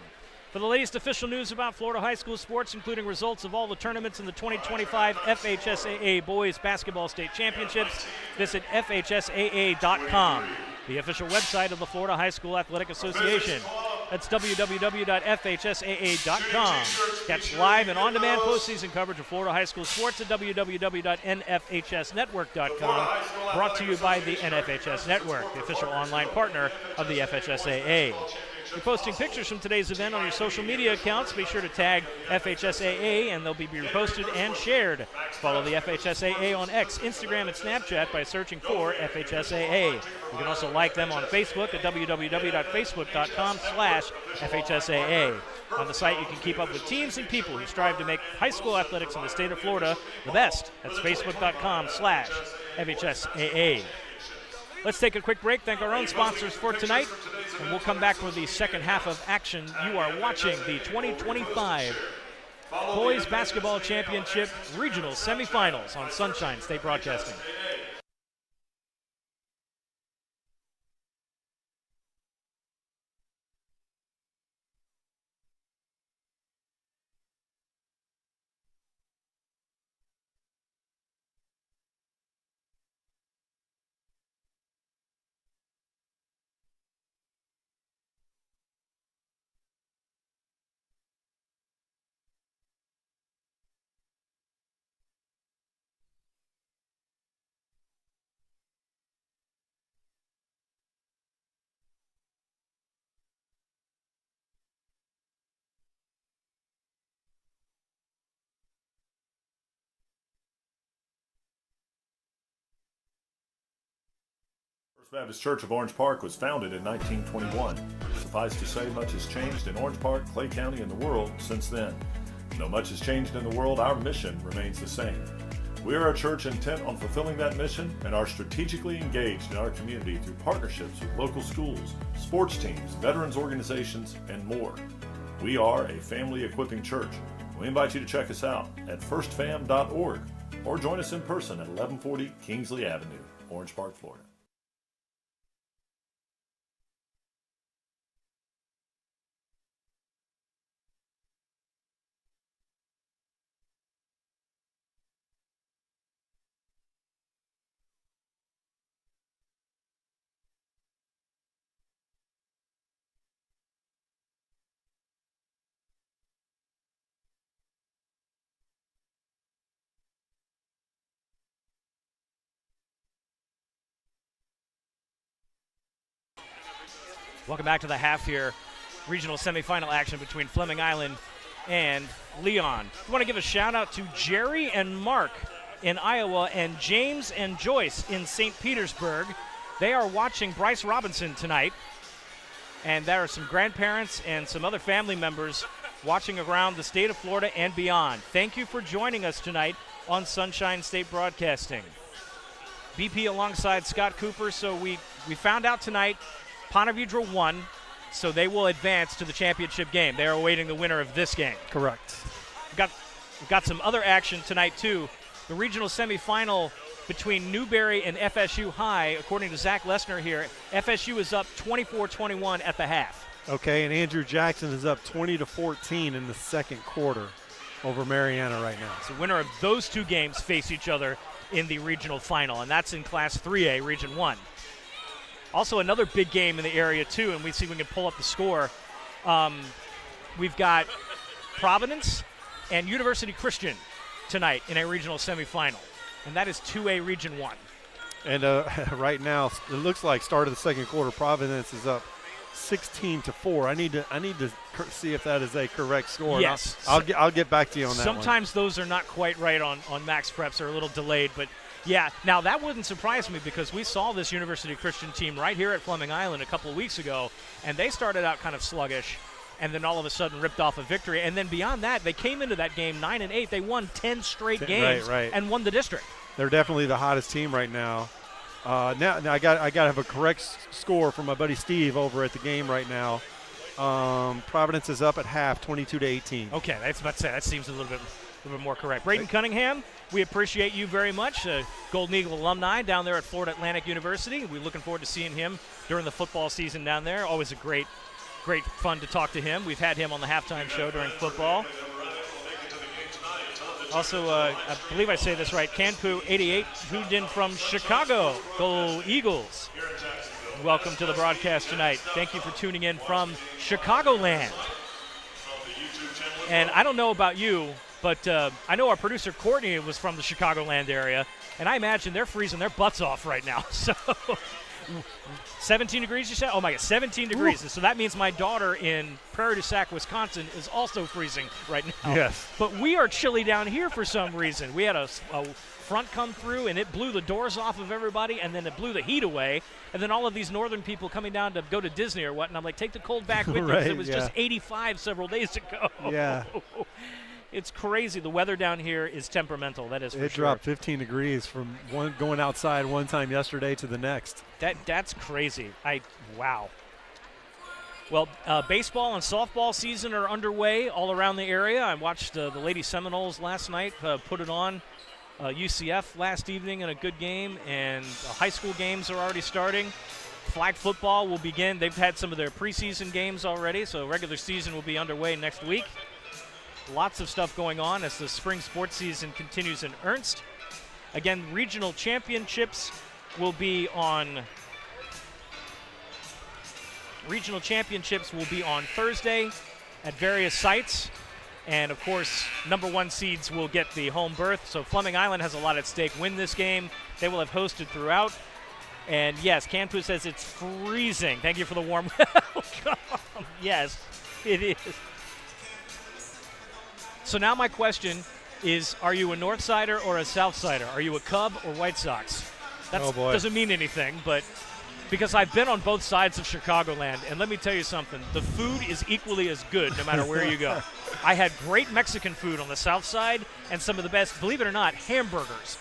For the latest official news about Florida high school sports, including results of all the tournaments in the 2025 FHSAA Boys Basketball State Championships, visit FHSAA.com, the official website of the Florida High School Athletic Association. That's www.fhsaa.com. Catch live and on-demand postseason coverage of Florida high school sports at www.nfhsnetwork.com. Brought to you by the NFHS Network, the official online partner of the FHSAA. You're posting pictures from today's event on your social media accounts. Be sure to tag FHSAA, and they'll be reposted and shared. Follow the FHSAA on X, Instagram, and Snapchat by searching for FHSAA. You can also like them on Facebook at www.facebook.com/FHSAA. On the site, you can keep up with teams and people who strive to make high school athletics in the state of Florida the best. That's facebook.com/FHSAA. Let's take a quick break, thank our own sponsors for tonight, and we'll come back for the second half of action. You are watching the 2025 Boys Basketball Championship Regional Semifinals on Sunshine State Broadcasting. First Baptist Church of Orange Park was founded in 1921. Suffice to say, much has changed in Orange Park, Clay County, and the world since then. Though much has changed in the world, our mission remains the same. We are a church intent on fulfilling that mission and are strategically engaged in our community through partnerships with local schools, sports teams, veterans organizations, and more. We are a family equipping church. We invite you to check us out at firstfam.org or join us in person at 1140 Kingsley Avenue, Orange Park, Florida. Welcome back to the half here. Regional semifinal action between Fleming Island and Leon. I want to give a shout out to Jerry and Mark in Iowa and James and Joyce in St. Petersburg. They are watching Bryce Robinson tonight. And there are some grandparents and some other family members watching around the state of Florida and beyond. Thank you for joining us tonight on Sunshine State Broadcasting. BP alongside Scott Cooper. So we found out tonight Ponte Vedra won, so they will advance to the championship game. They are awaiting the winner of this game. Correct. We've got some other action tonight, too. The regional semifinal between Newberry and FSU High, according to Zach Lesnar here, FSU is up 24-21 at the half. Okay, and Andrew Jackson is up 20-14 in the second quarter over Mariana right now. So winner of those two games face each other in the regional final, and that's in Class 3A, Region 1. Also another big game in the area, too, and we see if we can pull up the score. We've got Providence and University Christian tonight in a regional semifinal, and that is 2A Region 1. And right now, it looks like start of the second quarter, Providence is up 16-4. I need to see if that is a correct score. Yes. I'll get back to you on that. Sometimes those are not quite right on Max Preps. They're a little delayed, but yeah. Now that wouldn't surprise me because we saw this University Christian team right here at Fleming Island a couple of weeks ago, and they started out kind of sluggish, and then all of a sudden ripped off a victory. And then beyond that, they came into that game 9-8. They won 10 straight games and won the district. They're definitely the hottest team right now. Now I got to have a correct score from my buddy Steve over at the game right now. Providence is up at half, 22-18. Okay, that's about to say that seems a little bit little bit more correct. Braden Cunningham, we appreciate you very much. Golden Eagle alumni down there at Florida Atlantic University. We're looking forward to seeing him during the football season down there. Always a great fun to talk to him. We've had him on the halftime show during football. Also, I believe I say this right, Canpu88 tuned in from Chicago. Go Eagles. Welcome to the broadcast tonight. Thank you for tuning in from Chicagoland. And I don't know about you, but I know our producer Courtney was from the Chicagoland area, and I imagine they're freezing their butts off right now. So 17 degrees, you said? Oh, my God, 17 degrees. So that means my daughter in Prairie du Sac, Wisconsin, is also freezing right now. Yes. But we are chilly down here for some reason. We had a front come through, and it blew the doors off of everybody, and then it blew the heat away. And then all of these northern people coming down to go to Disney or what, and I'm like, take the cold back with you, 'cause it was just 85 several days ago. Yeah. It's crazy. The weather down here is temperamental. That is for sure. It dropped 15 degrees from going outside one time yesterday to the next. That's crazy. Wow. Well, baseball and softball season are underway all around the area. I watched the Lady Seminoles last night put it on UCF last evening in a good game, and high school games are already starting. Flag football will begin. They've had some of their preseason games already, so regular season will be underway next week. Lots of stuff going on as the spring sports season continues in earnest. Again, regional championships will be on Thursday at various sites. And, of course, number 1 seeds will get the home berth. So Fleming Island has a lot at stake. Win this game, they will have hosted throughout. And, yes, Canpu says it's freezing. Thank you for the warm welcome. Yes, it is. So now my question is, are you a North Sider or a South Sider? Are you a Cub or White Sox? That doesn't mean anything, but because I've been on both sides of Chicagoland, and let me tell you something, the food is equally as good no matter where you go. I had great Mexican food on the South Side and some of the best, believe it or not, hamburgers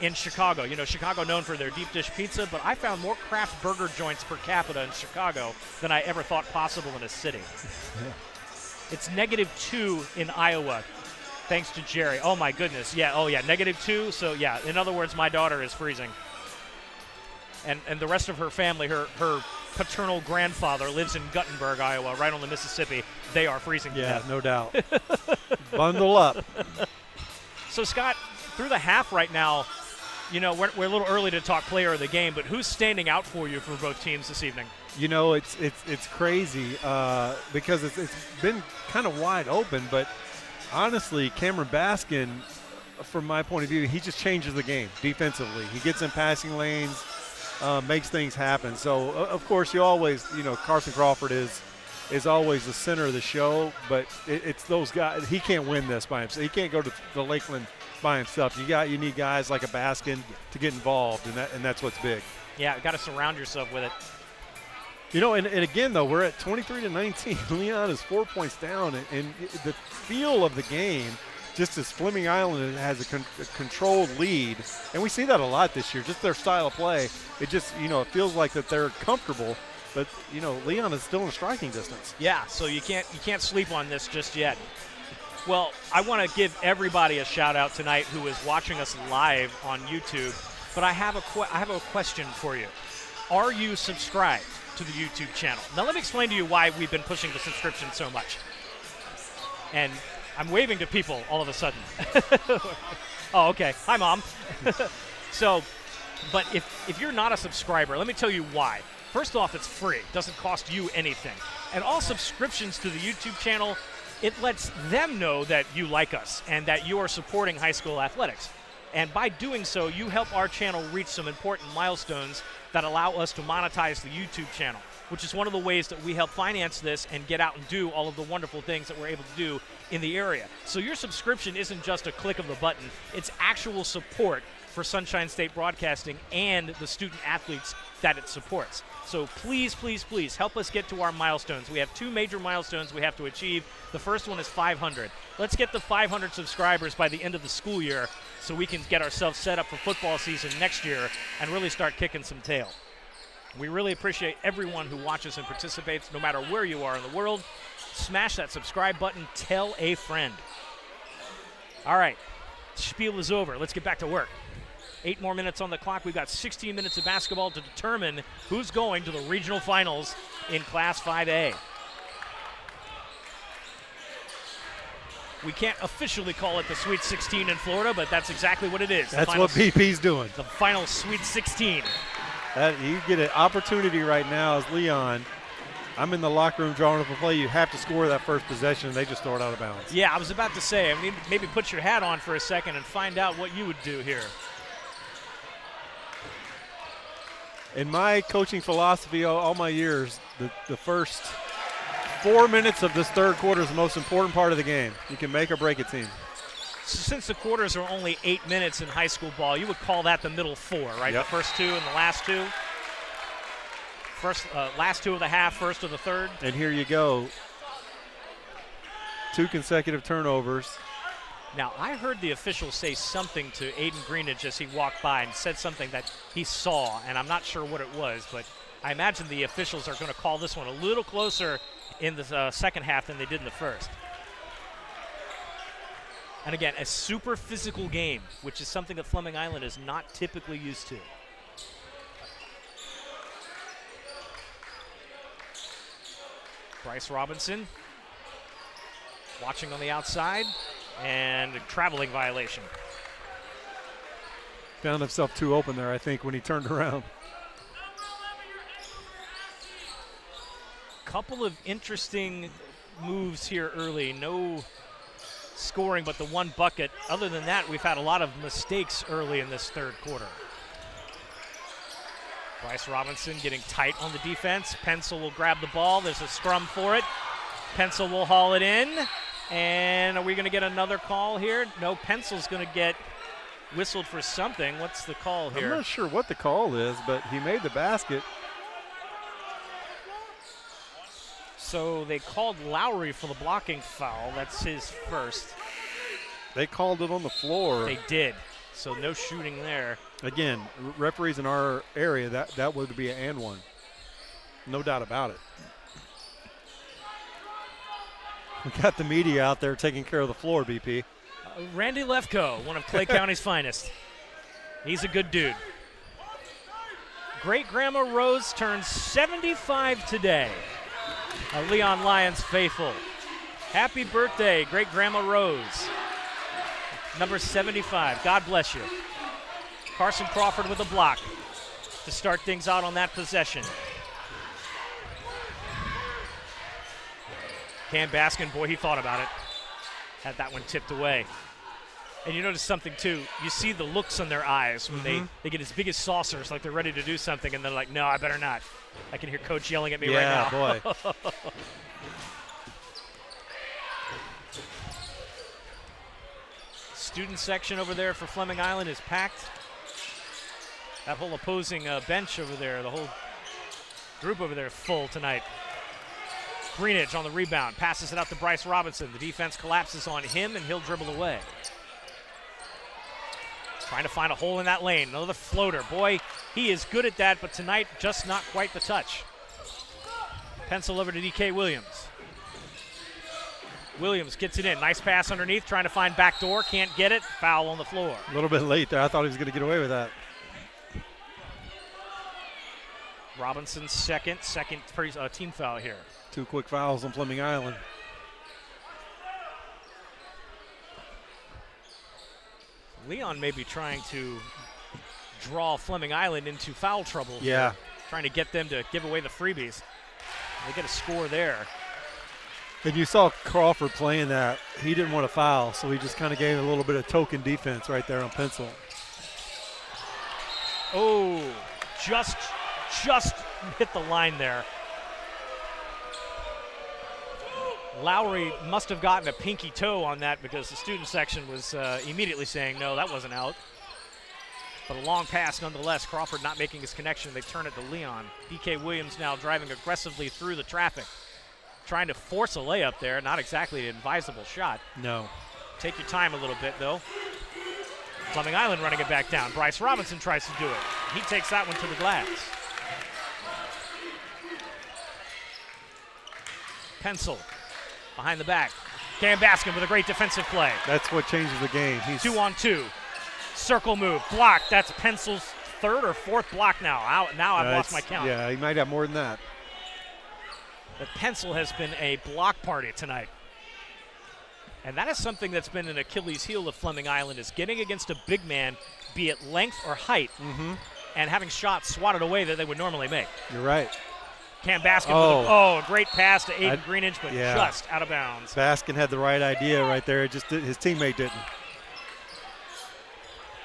in Chicago. You know, Chicago known for their deep dish pizza, but I found more craft burger joints per capita in Chicago than I ever thought possible in a city. It's -2 in Iowa, thanks to Jerry. Oh, my goodness. Yeah, -2. So, yeah, in other words, my daughter is freezing. And the rest of her family, her paternal grandfather lives in Guttenberg, Iowa, right on the Mississippi. They are freezing to death. Yeah, no doubt. Bundle up. So, Scott, through the half right now, you know, we're a little early to talk player of the game, but who's standing out for you for both teams this evening? You know, it's crazy because it's been kind of wide open, but honestly, Cameron Baskin, from my point of view, he just changes the game defensively. He gets in passing lanes, makes things happen. So, of course, you always, you know, Carson Crawford is always the center of the show, but it's those guys. He can't win this by himself. He can't go to the Lakeland by himself. You need guys like a Baskin to get involved, and that's what's big. Yeah, got to surround yourself with it. You know, and again, though, we're at 23-19. Leon is 4 points down, and the feel of the game, just as Fleming Island has a controlled lead, and we see that a lot this year, just their style of play. It just, you know, it feels like that they're comfortable, but, you know, Leon is still in striking distance. Yeah, so you can't sleep on this just yet. Well, I want to give everybody a shout-out tonight who is watching us live on YouTube, but I have a question for you. Are you subscribed to the YouTube channel? Now, let me explain to you why we've been pushing the subscription so much. And I'm waving to people all of a sudden. Oh, okay. Hi, Mom. So, but if you're not a subscriber, let me tell you why. First off, it's free. It doesn't cost you anything. And all subscriptions to the YouTube channel, it lets them know that you like us and that you are supporting high school athletics. And by doing so, you help our channel reach some important milestones that allow us to monetize the YouTube channel, which is one of the ways that we help finance this and get out and do all of the wonderful things that we're able to do in the area. So your subscription isn't just a click of the button. It's actual support for Sunshine State Broadcasting and the student athletes that it supports. So please, please, please help us get to our milestones. We have 2 major milestones we have to achieve. The first one is 500. Let's get the 500 subscribers by the end of the school year so we can get ourselves set up for football season next year and really start kicking some tail. We really appreciate everyone who watches and participates, no matter where you are in the world. Smash that subscribe button. Tell a friend. All right, spiel is over. Let's get back to work. 8 more minutes on the clock. We've got 16 minutes of basketball to determine who's going to the regional finals in Class 5A. We can't officially call it the Sweet 16 in Florida, but that's exactly what it is. That's what BP's doing. The final Sweet 16. You get an opportunity right now as Leon. I'm in the locker room drawing up a play. You have to score that first possession, and they just throw it out of bounds. Yeah, I was about to say, I mean, maybe put your hat on for a second and find out what you would do here. In my coaching philosophy all my years, the first 4 minutes of this third quarter is the most important part of the game. You can make or break a team. Since the quarters are only 8 minutes in high school ball, you would call that the middle four, right? Yep. The first two and the last two. Last two of the half, first of the third. And here you go. 2 consecutive turnovers. Now, I heard the official say something to Aiden Greenidge as he walked by and said something that he saw, and I'm not sure what it was, but I imagine the officials are going to call this one a little closer in the second half than they did in the first. And again, a super physical game, which is something that Fleming Island is not typically used to. Bryce Robinson watching on the outside, and a traveling violation. Found himself too open there, I think, when he turned around. Couple of interesting moves here early. No scoring, but the one bucket. Other than that, we've had a lot of mistakes early in this third quarter. Bryce Robinson getting tight on the defense. Pensel will grab the ball. There's a scrum for it. Pensel will haul it in. And are we going to get another call here? No, Pensel's going to get whistled for something. What's the call here? I'm not sure what the call is, but he made the basket. So they called Lowery for the blocking foul. That's his first. They called it on the floor. They did. So no shooting there. Again, referees in our area, that would be an and one. No doubt about it. We got the media out there taking care of the floor, BP. Randy Lefko, one of Clay County's finest. He's a good dude. Great Grandma Rose turns 75 today. A Leon Lions faithful. Happy birthday, Great Grandma Rose. Number 75. God bless you. Carson Crawford with a block to start things out on that possession. Cam Baskin, boy, he thought about it. Had that one tipped away. And you notice something, too. You see the looks in their eyes when they get as big as saucers, like they're ready to do something, and they're like, no, I better not. I can hear Coach yelling at me right now. Yeah, boy. Student section over there for Fleming Island is packed. That whole opposing bench over there, the whole group over there is full tonight. Greenidge on the rebound, passes it out to Bryce Robinson. The defense collapses on him, and he'll dribble away. Trying to find a hole in that lane. Another floater. Boy, he is good at that, but tonight just not quite the touch. Pensel over to DK Williams. Williams gets it in. Nice pass underneath, trying to find backdoor. Can't get it. Foul on the floor. A little bit late there. I thought he was going to get away with that. Robinson's second team foul here. 2 quick fouls on Fleming Island. Leon may be trying to draw Fleming Island into foul trouble. Yeah. Here, trying to get them to give away the freebies. They get a score there. And you saw Crawford playing that. He didn't want to foul, so he just kind of gave a little bit of token defense right there on Pensel. Oh, just hit the line there. Lowery must have gotten a pinky toe on that because the student section was immediately saying, no, that wasn't out. But a long pass nonetheless. Crawford not making his connection. They turn it to Leon. DK Williams now driving aggressively through the traffic. Trying to force a layup there. Not exactly an advisable shot. No. Take your time a little bit, though. Fleming Island running it back down. Bryce Robinson tries to do it. He takes that one to the glass. Pensel behind the back. Cam Baskin with a great defensive play. That's what changes the game. He's 2-on-2. Circle move. Block. That's Pensel's third or fourth block now. Now I've lost my count. Yeah, he might have more than that. But Pensel has been a block party tonight. And that is something that's been an Achilles heel of Fleming Island, is getting against a big man, be it length or height, and having shots swatted away that they would normally make. You're right. Cam Baskin with a great pass to Aiden Greenidge, but yeah. just out of bounds. Baskin had the right idea right there. His teammate didn't.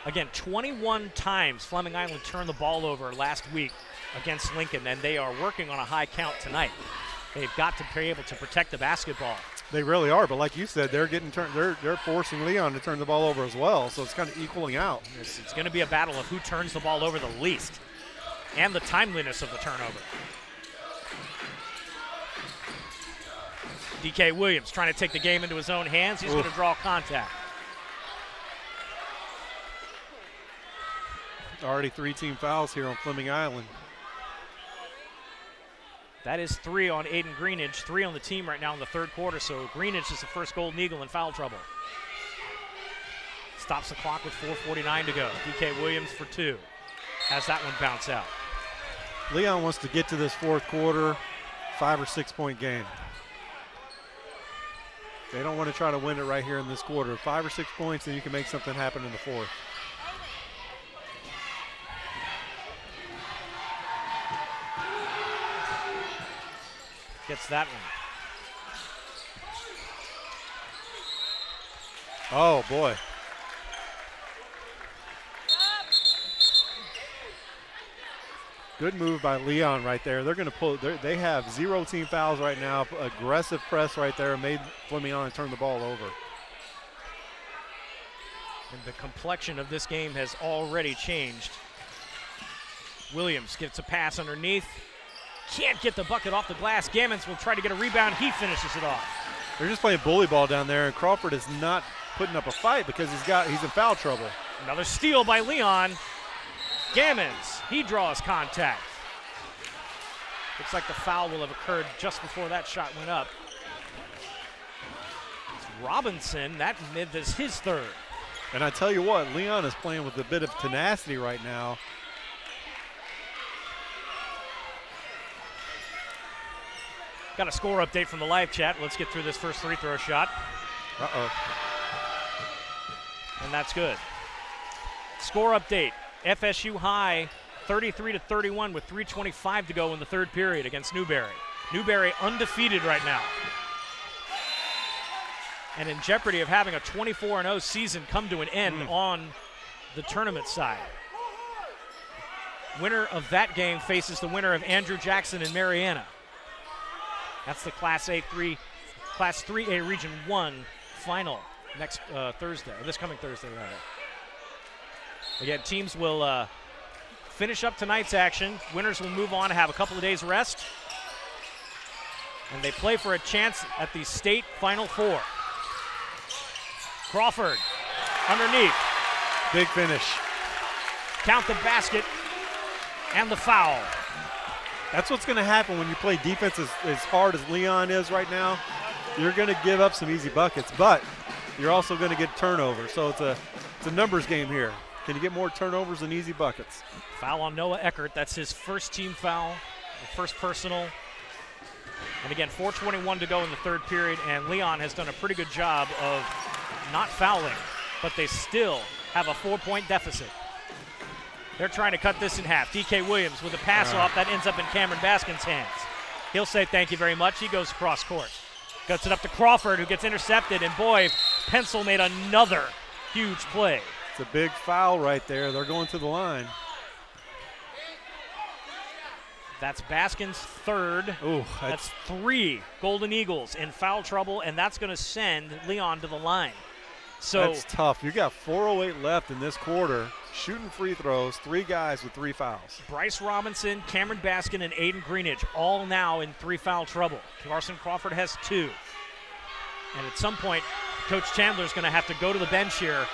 Again, 21 times Fleming Island turned the ball over last week against Lincoln, and they are working on a high count tonight. They've got to be able to protect the basketball. They really are, but like you said, they're getting they're forcing Leon to turn the ball over as well, so it's kind of equaling out. It's going to be a battle of who turns the ball over the least and the timeliness of the turnover. DK Williams trying to take the game into his own hands. He's going to draw contact. Already 3 team fouls here on Fleming Island. That is 3 on Aiden Greenidge, 3 on the team right now in the third quarter, so Greenidge is the first Golden Eagle in foul trouble. Stops the clock with 4:49 to go. DK Williams for 2. Has that one bounce out. Leon wants to get to this fourth quarter, 5 or 6 point game. They don't want to try to win it right here in this quarter. 5 or 6 points, and you can make something happen in the fourth. Gets that one. Oh, boy. Good move by Leon right there. They're going to pull. They have 0 team fouls right now. Aggressive press right there made Fleming Island turn the ball over. And the complexion of this game has already changed. Williams gets a pass underneath. Can't get the bucket off the glass. Gammons will try to get a rebound. He finishes it off. They're just playing bully ball down there, and Crawford is not putting up a fight because he's in foul trouble. Another steal by Leon. Gammons, he draws contact. Looks like the foul will have occurred just before that shot went up. It's Robinson, that is his third. And I tell you what, Leon is playing with a bit of tenacity right now. Got a score update from the live chat. Let's get through this first free throw shot. And that's good. Score update. FSU High 33-31 with 3:25 to go in the third period against Newberry. Newberry undefeated right now, and in jeopardy of having a 24-0 season come to an end on the tournament side. Winner of that game faces the winner of Andrew Jackson and Mariana. That's the Class 3A Region 1 final next Thursday, or this coming Thursday, rather. Again, teams will finish up tonight's action. Winners will move on to have a couple of days rest. And they play for a chance at the state Final Four. Crawford underneath. Big finish. Count the basket and the foul. That's what's going to happen when you play defense as hard as Leon is right now. You're going to give up some easy buckets, but you're also going to get turnovers. So it's a numbers game here. Can you get more turnovers than easy buckets? Foul on Noah Eckert. That's his first team foul, the first personal. And again, 4:21 to go in the third period, and Leon has done a pretty good job of not fouling, but they still have a 4-point deficit. They're trying to cut this in half. DK Williams with a pass off that ends up in Cameron Baskin's hands. He'll say thank you very much. He goes across court. Guts it up to Crawford, who gets intercepted, and boy, Pensel made another huge play. It's a big foul right there. They're going to the line. That's Baskin's third. Ooh, that's 3 Golden Eagles in foul trouble, and that's going to send Leon to the line. So that's tough. You got 4:08 left in this quarter. Shooting free throws, 3 guys with 3 fouls. Bryce Robinson, Cameron Baskin, and Aiden Greenidge all now in 3 foul trouble. Carson Crawford has 2. And at some point, Coach Chandler's going to have to go to the bench here.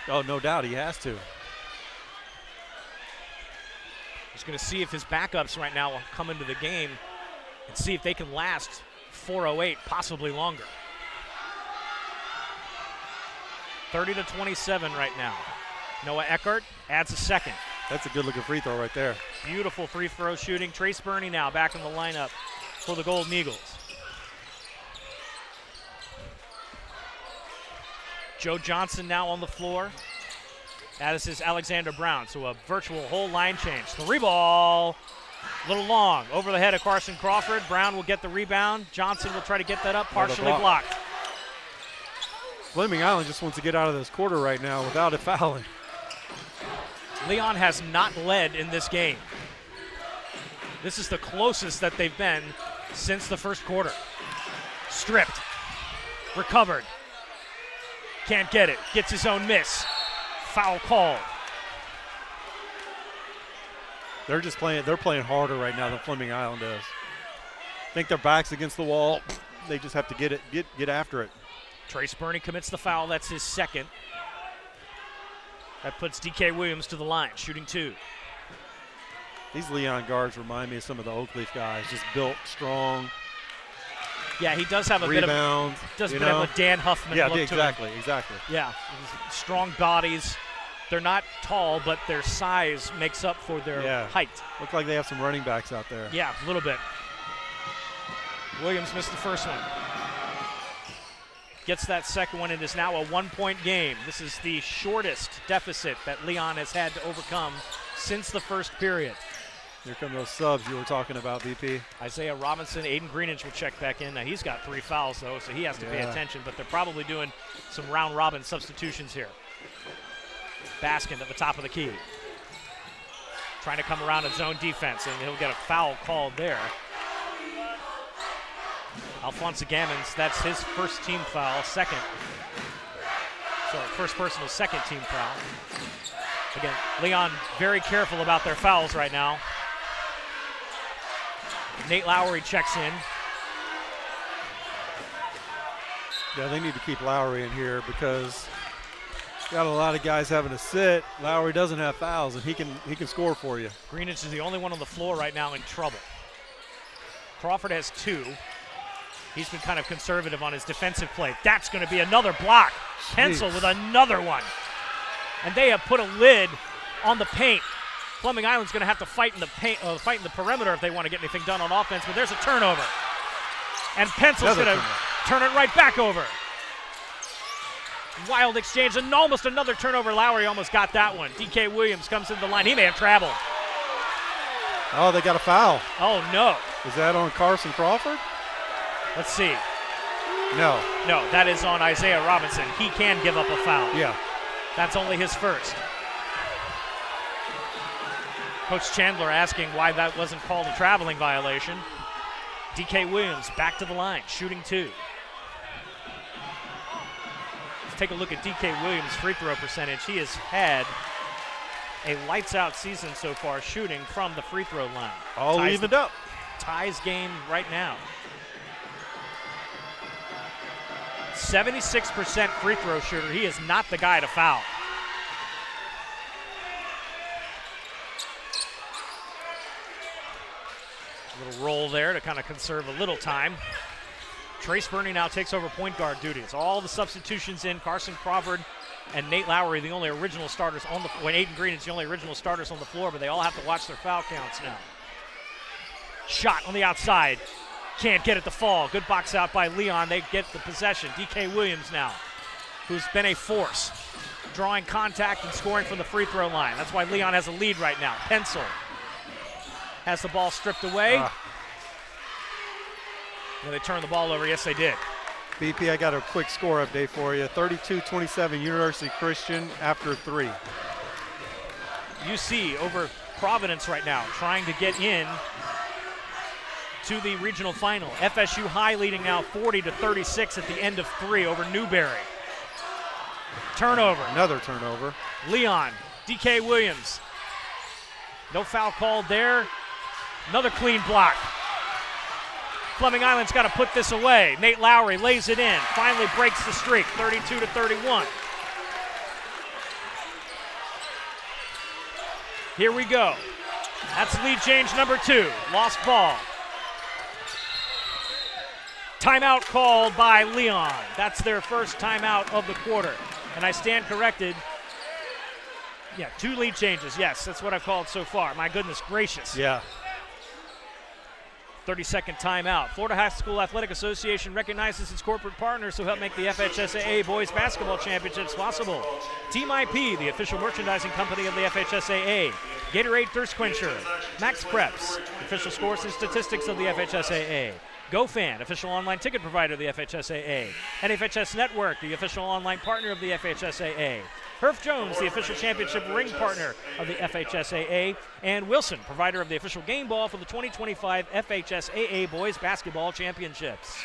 Oh, no doubt he has to. He's going to see if his backups right now will come into the game. and see if they can last 4:08, possibly longer. 30-27 right now. Noah Eckert adds a second. That's a good-looking free throw right there. Beautiful free throw shooting. Trace Burney now back in the lineup for the Golden Eagles. Joe Johnson now on the floor. That is Alexander Brown. So a virtual whole line change. 3-ball. A little long. Over the head of Carson Crawford. Brown will get the rebound. Johnson will try to get that up. Partially blocked. Fleming Island just wants to get out of this quarter right now without it fouling. Leon has not led in this game. This is the closest that they've been since the first quarter. Stripped. Recovered. Can't get it. Gets his own miss. Foul called. They're playing harder right now than Fleming Island does. I think their back's against the wall. They just have to get after it. Trace Burney commits the foul. That's his second. That puts DK Williams to the line, shooting 2. These Leon guards remind me of some of the Oak Leaf guys, just built strong. Yeah, he does have a rebound, bit of a Dan Huffman look to him. Exactly. Yeah, strong bodies. They're not tall, but their size makes up for their height. Look like they have some running backs out there. Yeah, a little bit. Williams missed the first one. Gets that second one. It is now a 1-point game. This is the shortest deficit that Leon has had to overcome since the first period. Here come those subs you were talking about, VP. Isaiah Robinson, Aiden Greenidge will check back in. Now he's got 3 fouls though, so he has to pay attention, but they're probably doing some round robin substitutions here. Baskin at the top of the key. Trying to come around in zone defense, and he'll get a foul called there. Alphonse Gammons, that's his first team foul, first personal second team foul. Again, Leon very careful about their fouls right now. Nate Lowery checks in. Yeah, they need to keep Lowery in here because got a lot of guys having to sit. Lowery doesn't have fouls, and he can score for you. Greenidge is the only one on the floor right now in trouble. Crawford has 2. He's been kind of conservative on his defensive play. That's going to be another block. Pensel with another one. And they have put a lid on the paint. Fleming Island's going to have to fight in the paint, fight in the perimeter if they want to get anything done on offense, but there's a turnover. And Pensel's going to turn it right back over. Wild exchange and almost another turnover. Lowery almost got that one. DK Williams comes into the line. He may have traveled. Oh, they got a foul. Oh, no. Is that on Carson Crawford? Let's see. No, that is on Isaiah Robinson. He can give up a foul. Yeah. That's only his first. Coach Chandler asking why that wasn't called a traveling violation. DK Williams back to the line, shooting 2. Let's take a look at DK Williams' free throw percentage. He has had a lights-out season so far shooting from the free throw line. All evened up. Ties game right now. 76% free throw shooter. He is not the guy to foul. A little roll there to kind of conserve a little time. Trace Burney now takes over point guard duties. All the substitutions in. Carson Crawford and Nate Lowery, the only original starters on the floor. Aiden Green is the only original starters on the floor, but they all have to watch their foul counts now. Shot on the outside. Can't get it to fall. Good box out by Leon. They get the possession. DK Williams now, who's been a force, drawing contact and scoring from the free throw line. That's why Leon has a lead right now. Pensel has the ball stripped away. And they turn the ball over. Yes, they did. BP, I got a quick score update for you. 32-27 University Christian after 3. UC over Providence right now, trying to get in to the regional final. FSU High leading now 40-36 at the end of 3 over Newberry. Turnover. Another turnover. Leon, DK Williams. No foul called there. Another clean block. Fleming Island's got to put this away. Nate Lowery lays it in. Finally breaks the streak, 32-31. Here we go. That's lead change number 2. Lost ball. Timeout called by Leon. That's their first timeout of the quarter. And I stand corrected. Yeah, 2 lead changes. Yes, that's what I've called so far. My goodness gracious. Yeah. 30-second timeout. Florida High School Athletic Association recognizes its corporate partners who help make the FHSAA Boys Basketball Championships possible. Team IP, the official merchandising company of the FHSAA. Gatorade Thirst Quencher. Max Preps, official scores and statistics of the FHSAA. GoFan, official online ticket provider of the FHSAA. NFHS Network, the official online partner of the FHSAA. Herf Jones, the official championship ring partner of the FHSAA. And Wilson, provider of the official game ball for the 2025 FHSAA Boys Basketball Championships.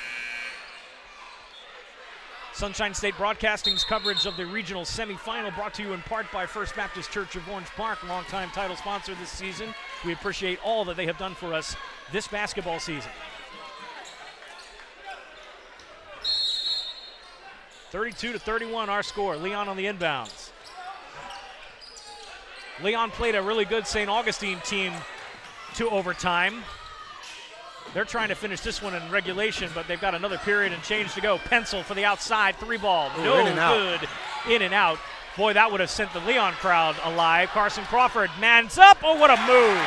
Sunshine State Broadcasting's coverage of the regional semifinal brought to you in part by First Baptist Church of Orange Park, longtime title sponsor this season. We appreciate all that they have done for us this basketball season. 32-31 our score. Leon on the inbounds. Leon played a really good St. Augustine team to overtime. They're trying to finish this one in regulation, but they've got another period and change to go. Pensel for the outside 3-ball. No good. In and out. Boy, that would have sent the Leon crowd alive. Carson Crawford mans up. Oh, what a move.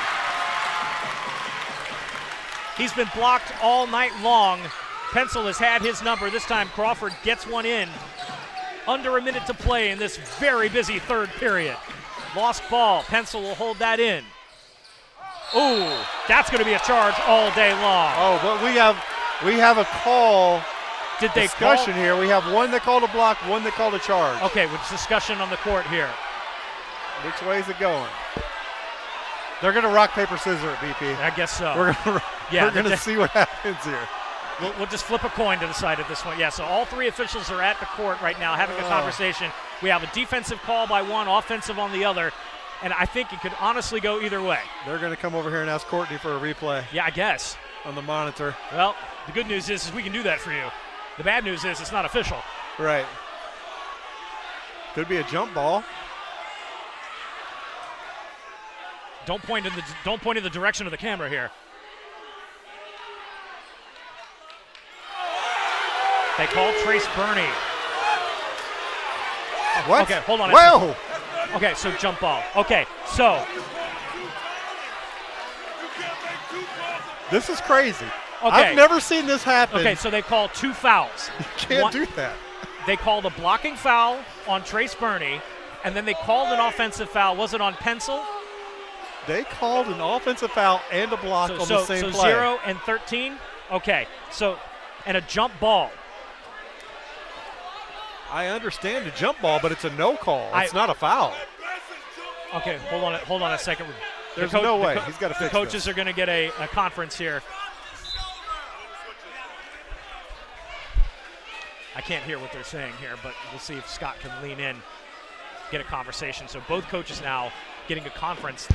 He's been blocked all night long. Pensel has had his number. This time Crawford gets one in. Under a minute to play in this very busy third period. Lost ball. Pensel will hold that in. Ooh, that's going to be a charge all day long. Oh, but we have a call. Did they discussion call? Here? We have one that called a block, one that called a charge. Okay, with discussion on the court here. Which way is it going? They're going to rock, paper, scissors at BP. I guess so. We're going to see what happens here. We'll just flip a coin to the side of this one. Yeah, so all 3 officials are at the court right now having a conversation. We have a defensive call by one, offensive on the other, and I think it could honestly go either way. They're going to come over here and ask Courtney for a replay. Yeah, I guess. On the monitor. Well, the good news is we can do that for you. The bad news is it's not official. Right. Could be a jump ball. Don't point in the direction of the camera here. They call Trace Burney. What? Okay, hold on. Whoa! Okay, so jump ball. Okay, so. This is crazy. Okay. I've never seen this happen. Okay, so they call 2 fouls. You can't do that. They called a blocking foul on Trace Burney, and then they called an offensive foul. Was it on Pensel? They called an offensive foul and a block on the same play. So 0 and 13? Okay, so, and a jump ball. I understand the jump ball, but it's a no call. It's not a foul. Okay, hold on a second. There's no way. He's got to fix the coaches are going to get a conference here. I can't hear what they're saying here, but we'll see if Scott can lean in, get a conversation. So both coaches now getting a conference.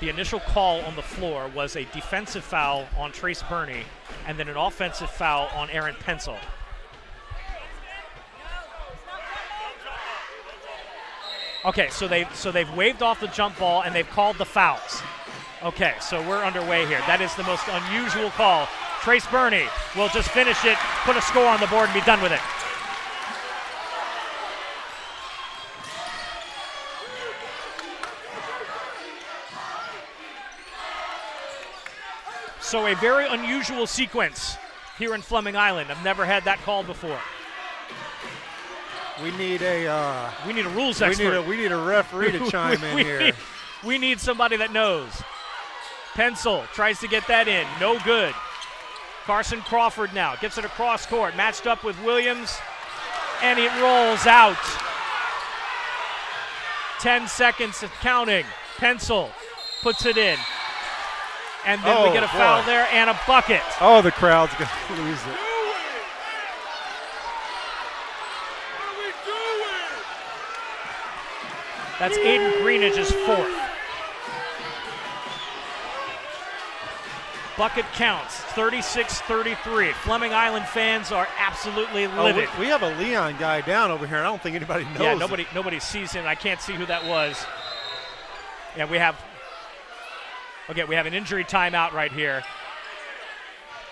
The initial call on the floor was a defensive foul on Trace Burney and then an offensive foul on Aaron Pensel. Okay, so they've waved off the jump ball and they've called the fouls. Okay, so we're underway here. That is the most unusual call. Trace Burney will just finish it, put a score on the board, and be done with it. So a very unusual sequence here in Fleming Island. I've never had that call before. We need a rules expert. We need a referee to chime in here. We need somebody that knows. Pensel tries to get that in. No good. Carson Crawford now gets it across court. Matched up with Williams. And it rolls out. 10 seconds counting. Pensel puts it in. And then we get a foul there and a bucket. Oh, the crowd's going to lose it. That's Aiden Greenidge's 4th. Bucket counts, 36-33. Fleming Island fans are absolutely livid. We have a Leon guy down over here. I don't think anybody knows. Yeah, nobody sees him. I can't see who that was. Yeah, we have an injury timeout right here.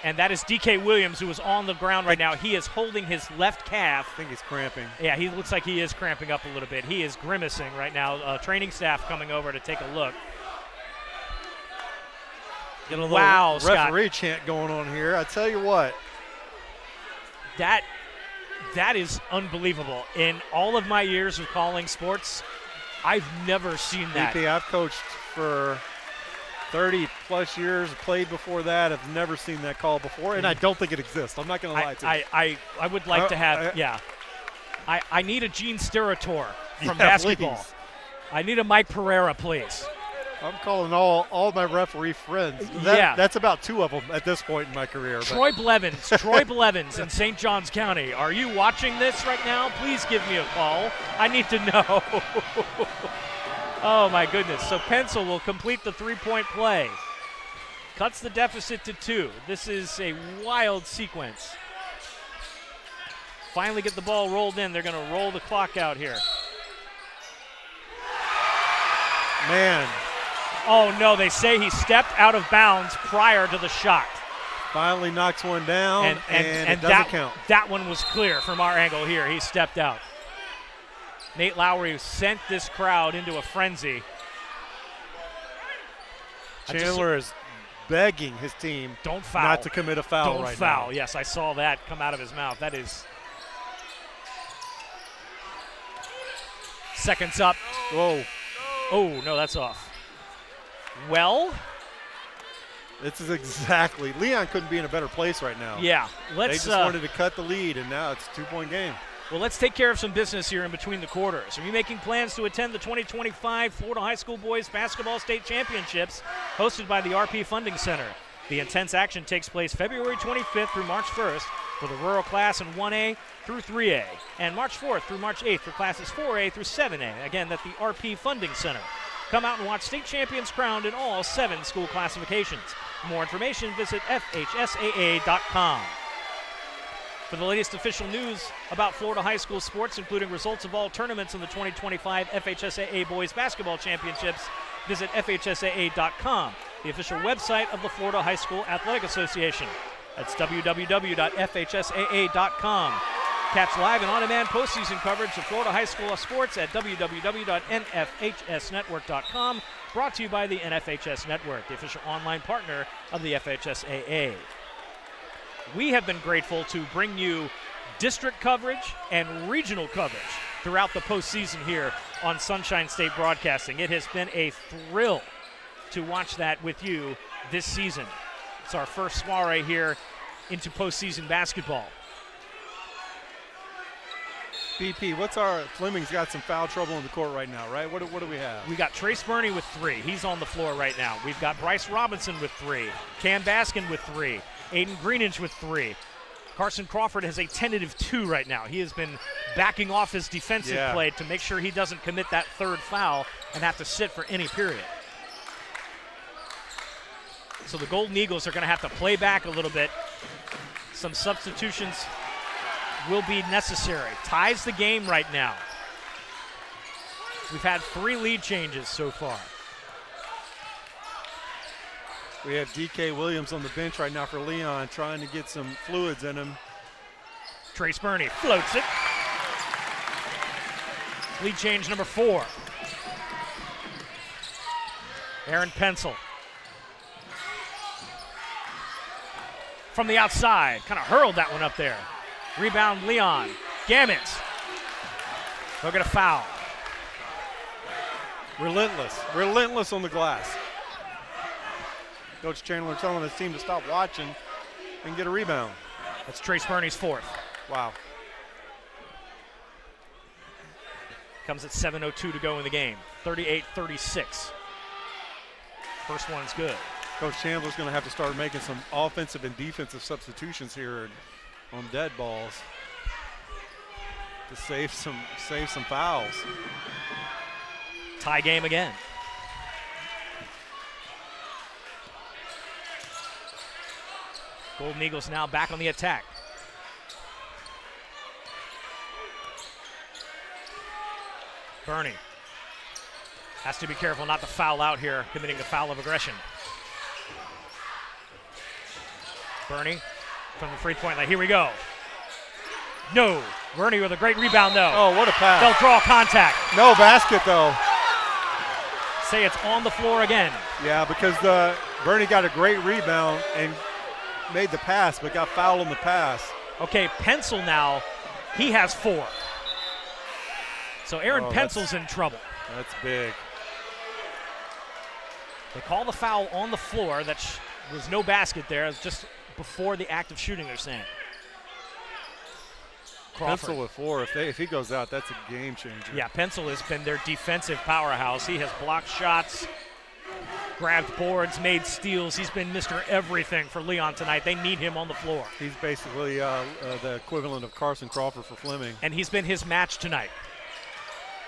And that is DK Williams, who is on the ground right now. He is holding his left calf. I think he's cramping. Yeah, he looks like he is cramping up a little bit. He is grimacing right now. Training staff coming over to take a look. Get a little Wow, referee Scott. chant going on here. I tell you what. That is unbelievable. In all of my years of calling sports, I've never seen that. BP, I've coached for 30-plus years, played before that. I've never seen that call before, and I don't think it exists. I'm not going to lie to you. I would like to have, I need a Gene Steratore from Yeah, basketball. please. I need a Mike Pereira, please. I'm calling all my referee friends. That's about 2 of them at this point in my career. But Troy Blevins in St. Johns County. Are you watching this right now? Please give me a call. I need to know. Oh, my goodness. So Pensel will complete the three-point play. Cuts the deficit to 2. This is a wild sequence. Finally get the ball rolled in. They're going to roll the clock out here. man, Oh, no, they say he stepped out of bounds prior to the shot. finally knocks one down, and it doesn't that, count. That one was clear from our angle here. He stepped out. Nate Lowery sent this crowd into a frenzy. Chandler is begging his team Don't foul. not to commit a foul Don't right foul. now. Yes, I saw that come out of his mouth. That is seconds up. Whoa. Oh, no, that's off. Well, This is exactly. Leon couldn't be in a better place right now. yeah. They Let's just wanted to cut the lead, and now it's a 2-point game. Well, let's take care of some business here in between the quarters. Are you making plans to attend the 2025 Florida High School Boys Basketball State Championships hosted by the RP Funding Center? The intense action takes place February 25th through March 1st for the rural class in 1A through 3A, and March 4th through March 8th for classes 4A through 7A, again at the RP Funding Center. Come out and watch state champions crowned in all 7 school classifications. For more information, visit FHSAA.com. For the latest official news about Florida high school sports, including results of all tournaments in the 2025 FHSAA Boys Basketball Championships, visit FHSAA.com, the official website of the Florida High School Athletic Association. That's www.fhsaa.com. Catch live and on-demand postseason coverage of Florida high school sports at www.nfhsnetwork.com. Brought to you by the NFHS Network, the official online partner of the FHSAA. We have been grateful to bring you district coverage and regional coverage throughout the postseason here on Sunshine State Broadcasting. It has been a thrill to watch that with you this season. It's our first soiree here into postseason basketball. BP, Fleming's got some foul trouble in the court right now, right? What do we have? We got Trace Burney with 3. He's on the floor right now. We've got Bryce Robinson with 3. Cam Baskin with 3. Aiden Greenidge with 3. Carson Crawford has a tentative 2 right now. He has been backing off his defensive play to make sure he doesn't commit that 3rd foul and have to sit for any period. So the Golden Eagles are going to have to play back a little bit. Some substitutions will be necessary. Ties the game right now. We've had 3 lead changes so far. We have DK Williams on the bench right now for Leon, trying to get some fluids in him. Trace Burney floats it. Lead change number 4. Aaron Pensel. From the outside, kind of hurled that one up there. Rebound Leon. Gammons. They'll get a foul. Relentless on the glass. Coach Chandler telling his team to stop watching and get a rebound. That's Trace Burney's 4th. Wow. Comes at 7:02 to go in the game. 38-36. First one's good. Coach Chandler's going to have to start making some offensive and defensive substitutions here on dead balls to save some fouls. Tie game again. Golden Eagles now back on the attack. Burney has to be careful not to foul out here, committing a foul of aggression. Bernie from the free-point line. Here we go. No. Bernie with a great rebound, though. Oh, what a pass. They'll draw contact. No basket, though. Say it's on the floor again. Yeah, because Bernie got a great rebound and made the pass, but got fouled on the pass. Okay, Pensel now, he has 4. So Aaron Oh, Pensel's in trouble. That's big. They call the foul on the floor. That was no basket there. It was just before the act of shooting, they're saying. Crawford. Pensel with 4. If he goes out, that's a game changer. Yeah, Pensel has been their defensive powerhouse. He has blocked shots, grabbed boards, made steals. He's been Mr. Everything for Leon tonight. They need him on the floor. He's basically the equivalent of Carson Crawford for Fleming. And he's been his match tonight.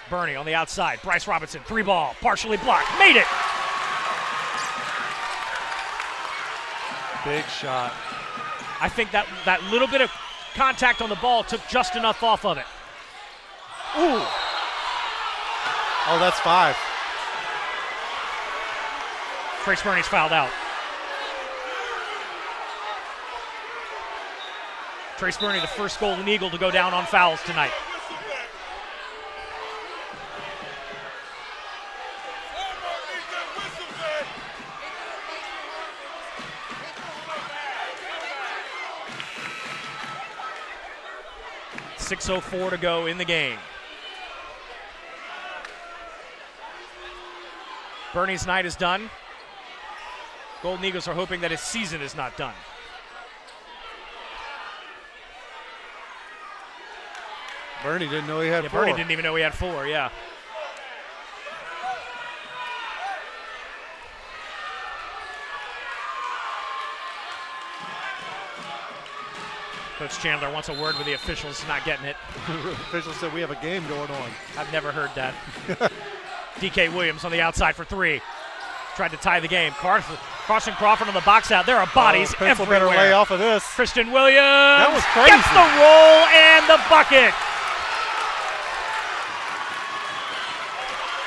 Bernie on the outside. Bryce Robinson, 3-ball, partially blocked. Made it! Big shot. I think that little bit of contact on the ball took just enough off of it. Ooh. Oh, that's 5. Trace Bernie's fouled out. Trace Bernie, the first Golden Eagle to go down on fouls tonight. .604 to go in the game. Bernie's night is done. Golden Eagles are hoping that his season is not done. Bernie didn't know he had 4. Bernie didn't even know he had 4, yeah. Coach Chandler wants a word with the officials. He's not getting it. The official said we have a game going on. I've never heard that. DK Williams on the outside for 3. Tried to tie the game. Carson Crawford on the box out. There are bodies Pensel everywhere. better lay off of this. Christian Williams That was crazy. gets the roll and the bucket.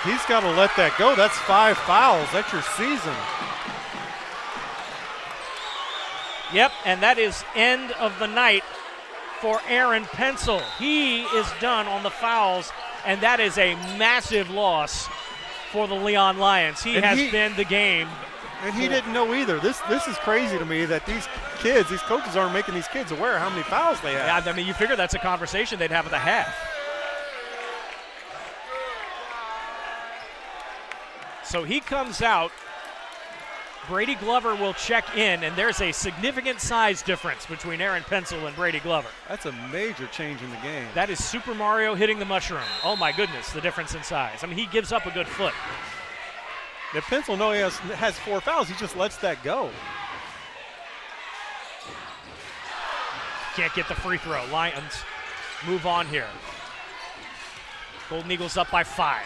He's got to let that go. That's 5 fouls. That's your season. Yep, and that is end of the night for Aaron Pensel. He is done on the fouls, and that is a massive loss for the Leon Lions. He has been the game. And he didn't know either. This is crazy to me that these coaches aren't making these kids aware how many fouls they have. Yeah, I mean, you figure that's a conversation they'd have at the half. So he comes out. Brady Glover will check in, and there's a significant size difference between Aaron Pensel and Brady Glover. That's a major change in the game. That is Super Mario hitting the mushroom. Oh, my goodness, the difference in size. I mean, he gives up a good foot. If Pensel knows he has 4 fouls, he just lets that go. Can't get the free throw. Lions move on here. Golden Eagles up by 5.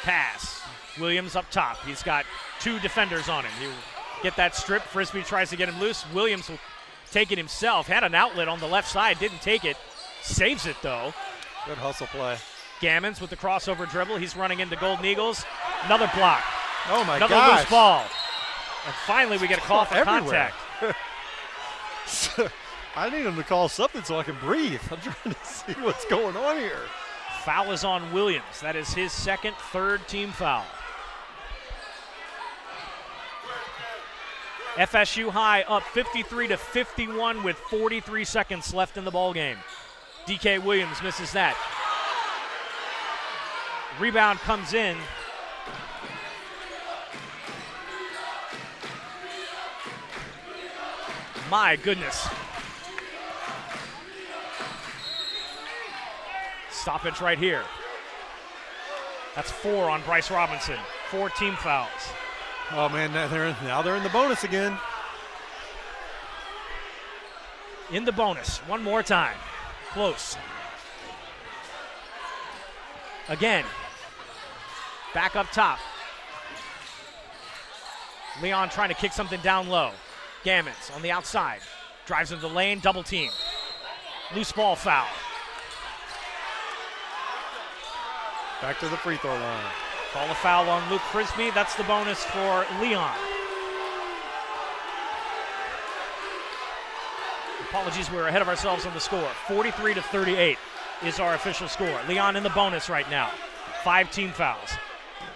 Pass. Williams up top. He's got 2 defenders on him. He'll get that strip. Frisbee tries to get him loose. Williams will take it himself. Had an outlet on the left side. Didn't take it. Saves it, though. Good hustle play. Gammons with the crossover dribble. He's running into Golden Eagles. Another block. Oh, my Another gosh. loose ball. And finally we get a call for Everywhere. contact. I need him to call something so I can breathe. I'm trying to see what's going on here. Foul is on Williams. That is his second, 3rd team foul. FSU High up 53-51 with 43 seconds left in the ballgame. DK Williams misses that. Rebound comes in. My goodness. Stoppage right here. That's 4 on Bryce Robinson. 4 team fouls. Oh, man, now they're in the bonus again. In the bonus. One more time. Close. Again. Back up top. Leon trying to kick something down low. Gammons on the outside. Drives into the lane. Double team. Loose ball foul. Back to the free throw line. Call a foul on Luke Frisbee. That's the bonus for Leon. Apologies, we were ahead of ourselves on the score. 43-38 is our official score. Leon in the bonus right now. 5 team fouls.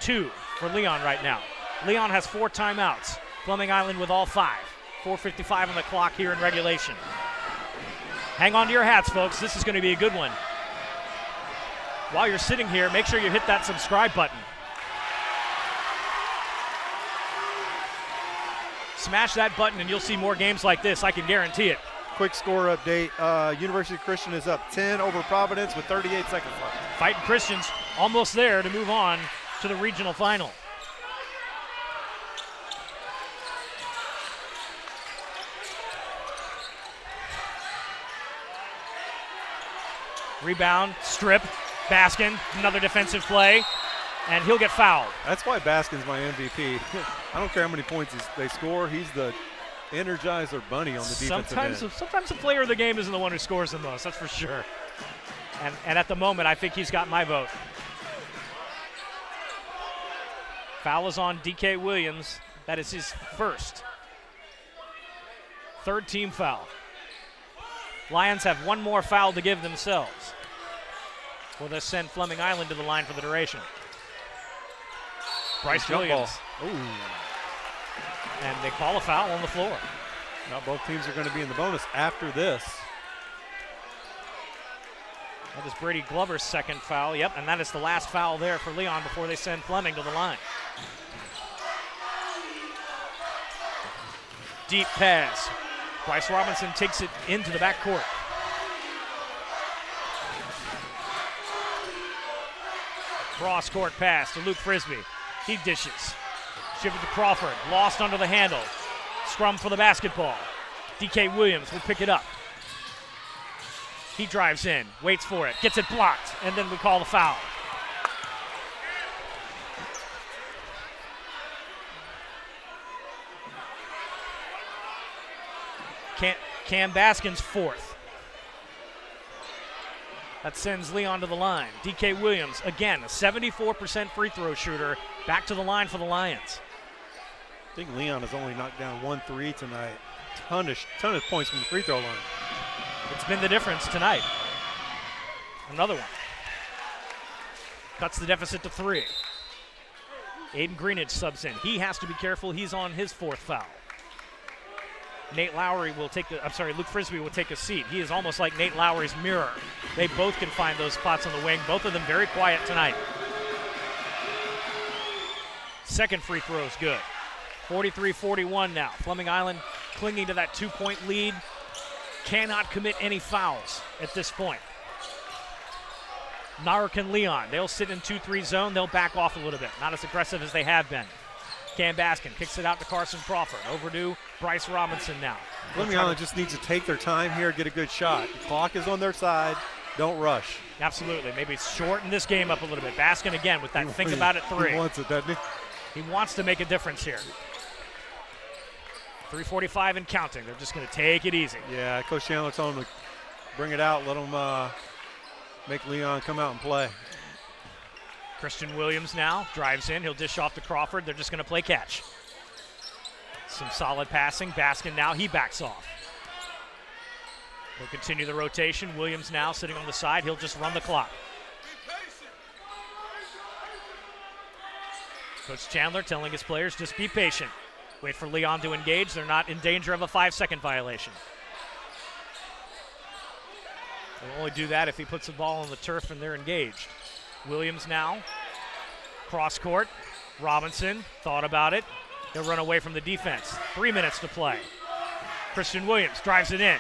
2 for Leon right now. Leon has 4 timeouts. Fleming Island with all 5. 4:55 on the clock here in regulation. Hang on to your hats, folks. This is going to be a good one. While you're sitting here, make sure you hit that subscribe button. Smash that button and you'll see more games like this. I can guarantee it. Quick score update. University Christian is up 10 over Providence with 38 seconds left. Fighting Christians almost there to move on to the regional final. Rebound, strip, Baskin, another defensive play, and he'll get fouled. That's why Baskin's my MVP. I don't care how many points they score. He's the Energizer bunny on the defensive end. Sometimes the player of the game isn't the one who scores the most, that's for sure. And at the moment, I think he's got my vote. Foul is on DK Williams. That is his first. 3rd team foul. Lions have one more foul to give themselves. Will this send Fleming Island to the line for the duration? Bryce Williams. Ooh. And they call a foul on the floor. Now both teams are going to be in the bonus after this. That is Brady Glover's 2nd foul. Yep, and that is the last foul there for Leon before they send Fleming to the line. Deep pass. Bryce Robinson takes it into the backcourt. Cross-court pass to Luke Frisbee. He dishes. Shifted to Crawford. Lost under the handle. Scrum for the basketball. DK Williams will pick it up. He drives in, waits for it, gets it blocked, and then we call the foul. Cam Baskin's 4th. That sends Leon to the line. DK Williams, again, a 74% free throw shooter, back to the line for the Lions. I think Leon has only knocked down 1 3 tonight. Ton of points from the free throw line. It's been the difference tonight. Another one. Cuts the deficit to 3. Aiden Greenidge subs in. He has to be careful. He's on his 4th foul. Luke Frisbee will take a seat. He is almost like Nate Lowery's mirror. They both can find those spots on the wing. Both of them very quiet tonight. 2nd free throw is good. 43-41 now. Fleming Island clinging to that 2-point lead. Cannot commit any fouls at this point. Narek and Leon, they'll sit in 2-3 zone. They'll back off a little bit. Not as aggressive as they have been. Cam Baskin kicks it out to Carson Crawford. Over to Bryce Robinson now. Fleming Island just needs to take their time here, get a good shot. The clock is on their side. Don't rush. Absolutely. Maybe shorten this game up a little bit. Baskin again with that think about it 3. He wants it, doesn't he? He wants to make a difference here. 3:45 and counting. They're just going to take it easy. Yeah, Coach Chandler told him to bring it out, let him make Leon come out and play. Christian Williams now drives in. He'll dish off to Crawford. They're just going to play catch. Some solid passing. Baskin now, he backs off. They'll continue the rotation. Williams now sitting on the side. He'll just run the clock. Coach Chandler telling his players, just be patient. Wait for Leon to engage. They're not in danger of a 5-second violation. They'll only do that if he puts the ball on the turf and they're engaged. Williams now, cross court. Robinson thought about it. He'll run away from the defense. 3 minutes to play. Christian Williams drives it in.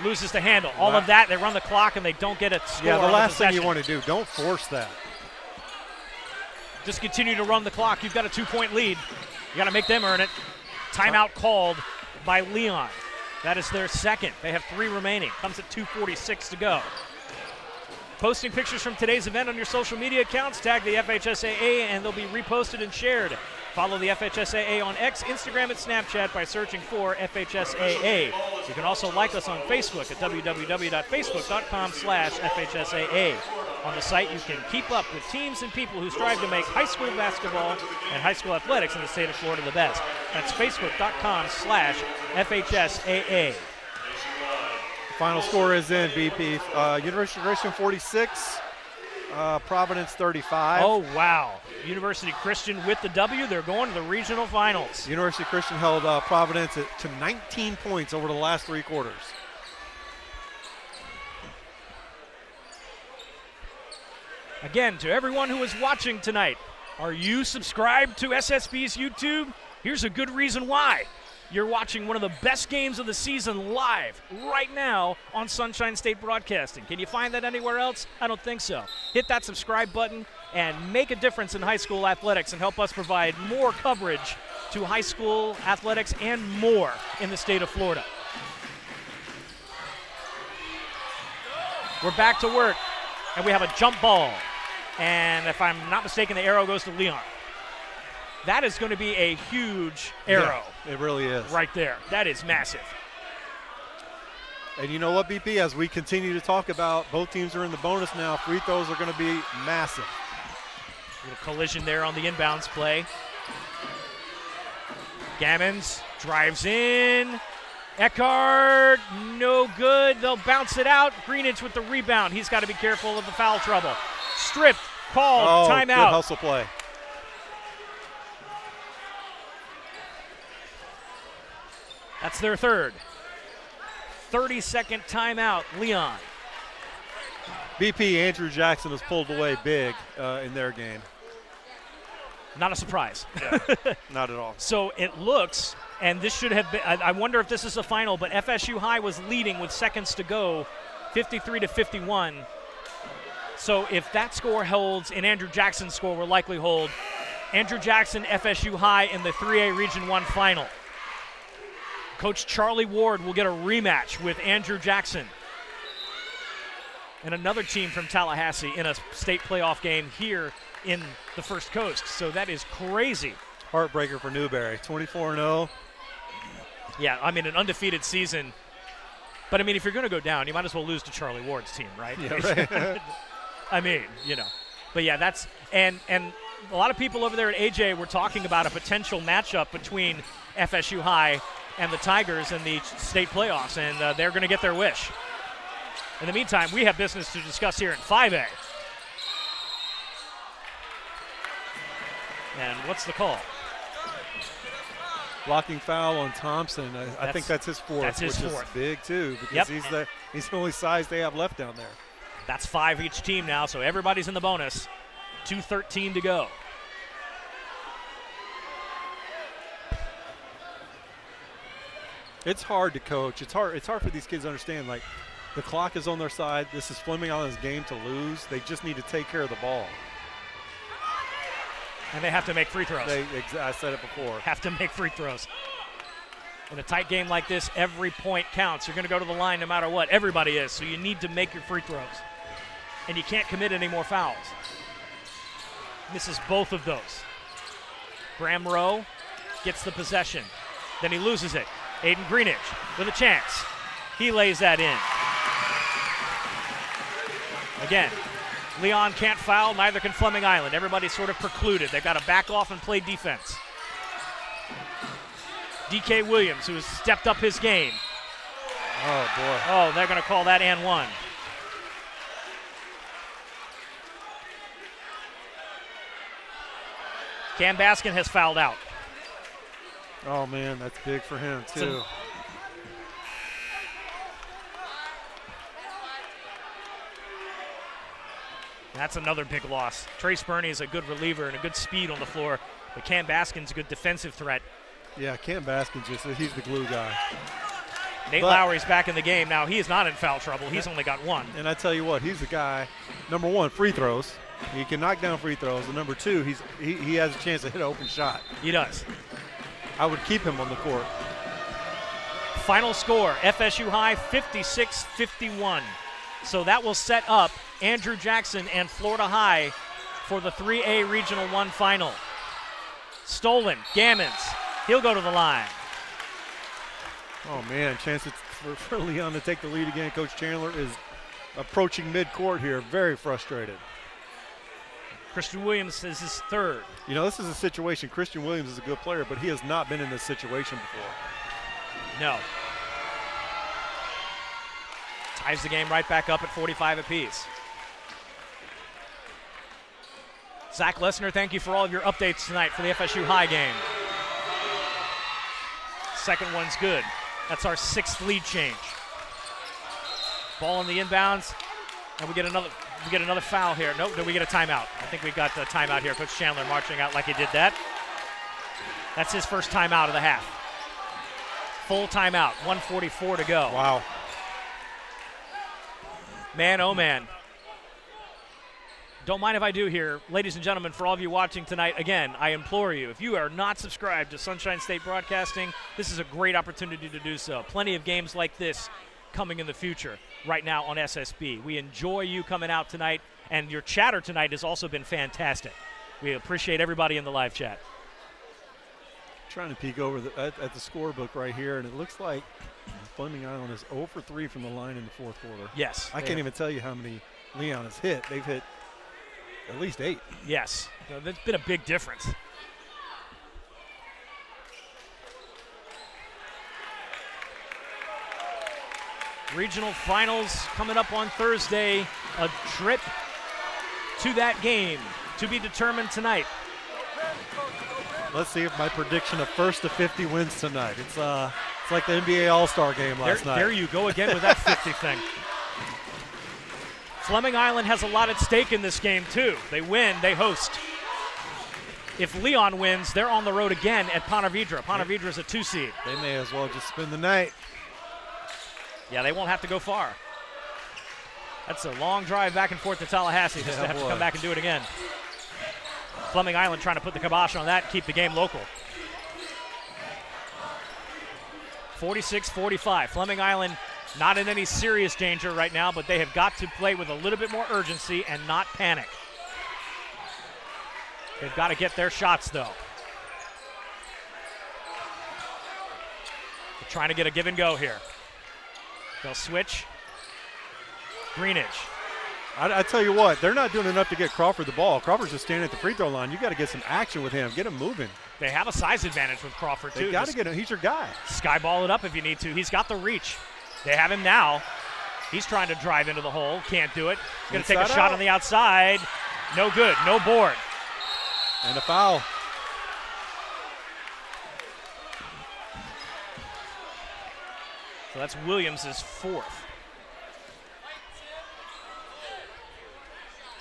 Loses the handle. All of that, they run the clock and they don't get a score. Yeah, the on last the thing you want to do, don't force that. Just continue to run the clock. You've got a 2-point lead. You got to make them earn it. Timeout called by Leon. That is their 2nd. They have 3 remaining. Comes at 2:46 to go. Posting pictures from today's event on your social media accounts. Tag the FHSAA and they'll be reposted and shared. Follow the FHSAA on X, Instagram, and Snapchat by searching for FHSAA. You can also like us on Facebook at www.facebook.com/FHSAA. On the site, you can keep up with teams and people who strive to make high school basketball and high school athletics in the state of Florida the best. That's facebook.com/FHSAA. Final score is in, BP. University of Christian 46, Providence 35. Oh, wow. University Christian with the W. They're going to the regional finals. University Christian held Providence to 19 points over the last 3 quarters. Again, to everyone who is watching tonight, are you subscribed to SSB's YouTube? Here's a good reason why. You're watching one of the best games of the season live right now on Sunshine State Broadcasting. Can you find that anywhere else? I don't think so. Hit that subscribe button and make a difference in high school athletics and help us provide more coverage to high school athletics and more in the state of Florida. We're back to work, and we have a jump ball. And if I'm not mistaken, the arrow goes to Leon. That is going to be a huge arrow. Yeah, it really is. Right there. That is massive. And you know what, BP? As we continue to talk about, both teams are in the bonus now. Free throws are going to be massive. Little collision there on the inbounds play. Gammons drives in. Eckhart, no good. They'll bounce it out. Greenidge with the rebound. He's got to be careful of the foul trouble. Stripped, called, timeout. Good hustle play. That's their third. 30-second timeout, Leon. BP, Andrew Jackson has pulled away big in their game. Not a surprise. Yeah, not at all. So it looks, and this should have been, I wonder if this is the final, but FSU High was leading with seconds to go, 53-51. So if that score holds and Andrew Jackson's score will likely hold, Andrew Jackson, FSU High in the 3A Region 1 final. Coach Charlie Ward will get a rematch with Andrew Jackson and another team from Tallahassee in a state playoff game here in the First Coast. So that is crazy. Heartbreaker for Newberry, 24-0. Yeah, I mean, an undefeated season. But, I mean, if you're going to go down, you might as well lose to Charlie Ward's team, right? Yeah, right. I mean, you know. But, yeah, that's – and a lot of people over there at AJ were talking about a potential matchup between FSU High and the Tigers in the state playoffs, and they're going to get their wish. In the meantime, we have business to discuss here in 5A. And what's the call? Blocking foul on Thompson. I think that's his fourth. That's his which fourth. Is big, too, because Yep. he's the only size they have left down there. That's 5 each team now, so everybody's in the bonus. 2:13 to go. It's hard to coach. It's hard for these kids to understand, like, the clock is on their side. This is Fleming Island's game to lose. They just need to take care of the ball. And they have to make free throws. I said it before. Have to make free throws. In a tight game like this, every point counts. You're going to go to the line no matter what. Everybody is, so you need to make your free throws. And you can't commit any more fouls. Misses both of those. Graham Rowe gets the possession. Then he loses it. Aiden Greenidge with a chance. He lays that in. Again, Leon can't foul, neither can Fleming Island. Everybody's sort of precluded. They've got to back off and play defense. DK Williams, who has stepped up his game. Oh, boy. Oh, they're going to call that and one. Cam Baskin has fouled out. Oh, man, that's big for him, too. That's another big loss. Trace Burney is a good reliever and a good speed on the floor, but Cam Baskin's a good defensive threat. Yeah, Cam Baskin's he's the glue guy. Nate Lowery's back in the game. Now, he is not in foul trouble. He's only got one. And I tell you what, he's the guy, number one, free throws. He can knock down free throws. And number two, he has a chance to hit an open shot. He does. I would keep him on the court. Final score, FSU High 56-51. So that will set up Andrew Jackson and Florida High for the 3A Regional 1 final. Stolen, Gammons. He'll go to the line. Oh, man, chance to for Leon to take the lead again. Coach Chandler is approaching midcourt here, very frustrated. Christian Williams is his third. You know, this is a situation. Christian Williams is a good player, but he has not been in this situation before. No. Ties the game right back up at 45 apiece. Zach Lesnar, thank you for all of your updates tonight for the FSU High game. Second one's good. That's our 6th lead change. Ball in the inbounds, and we get another foul here. Nope, we get a timeout. I think we got the timeout here. Coach Chandler marching out like he did that. That's his first timeout of the half. Full timeout, 1:44 to go. Wow. Man, oh man. Don't mind if I do here. Ladies and gentlemen, for all of you watching tonight, again, I implore you, if you are not subscribed to Sunshine State Broadcasting, this is a great opportunity to do so. Plenty of games like this coming in the future right now on SSB. We enjoy you coming out tonight, and your chatter tonight has also been fantastic. We appreciate everybody in the live chat. Trying to peek over at the scorebook right here, and it looks like Fleming Island is 0 for 3 from the line in the fourth quarter. Yes. I can't even tell you how many Leon has hit. They've hit at least 8. Yes. That's been a big difference. Regional finals coming up on Thursday. A trip to that game to be determined tonight. Let's see if my prediction of first to 50 wins tonight. It's like the NBA All-Star game last night. There you go again with that 50 thing. Fleming Island has a lot at stake in this game, too. They win, they host. If Leon wins, they're on the road again at Ponte Vedra. Ponte Vedra is a 2 seed. They may as well just spend the night. Yeah, they won't have to go far. That's a long drive back and forth to Tallahassee just to have to come back and do it again. Fleming Island trying to put the kibosh on that and keep the game local. 46-45. Fleming Island not in any serious danger right now, but they have got to play with a little bit more urgency and not panic. They've got to get their shots, though. They're trying to get a give and go here. They'll switch. Greenidge. I tell you what, they're not doing enough to get Crawford the ball. Crawford's just standing at the free throw line. You got to get some action with him. Get him moving. They have a size advantage with Crawford, too. They got to get him. He's your guy. Skyball it up if you need to. He's got the reach. They have him now. He's trying to drive into the hole. Can't do it. He's going to take a shot on the outside. No good. No board. And a foul. So that's Williams' fourth.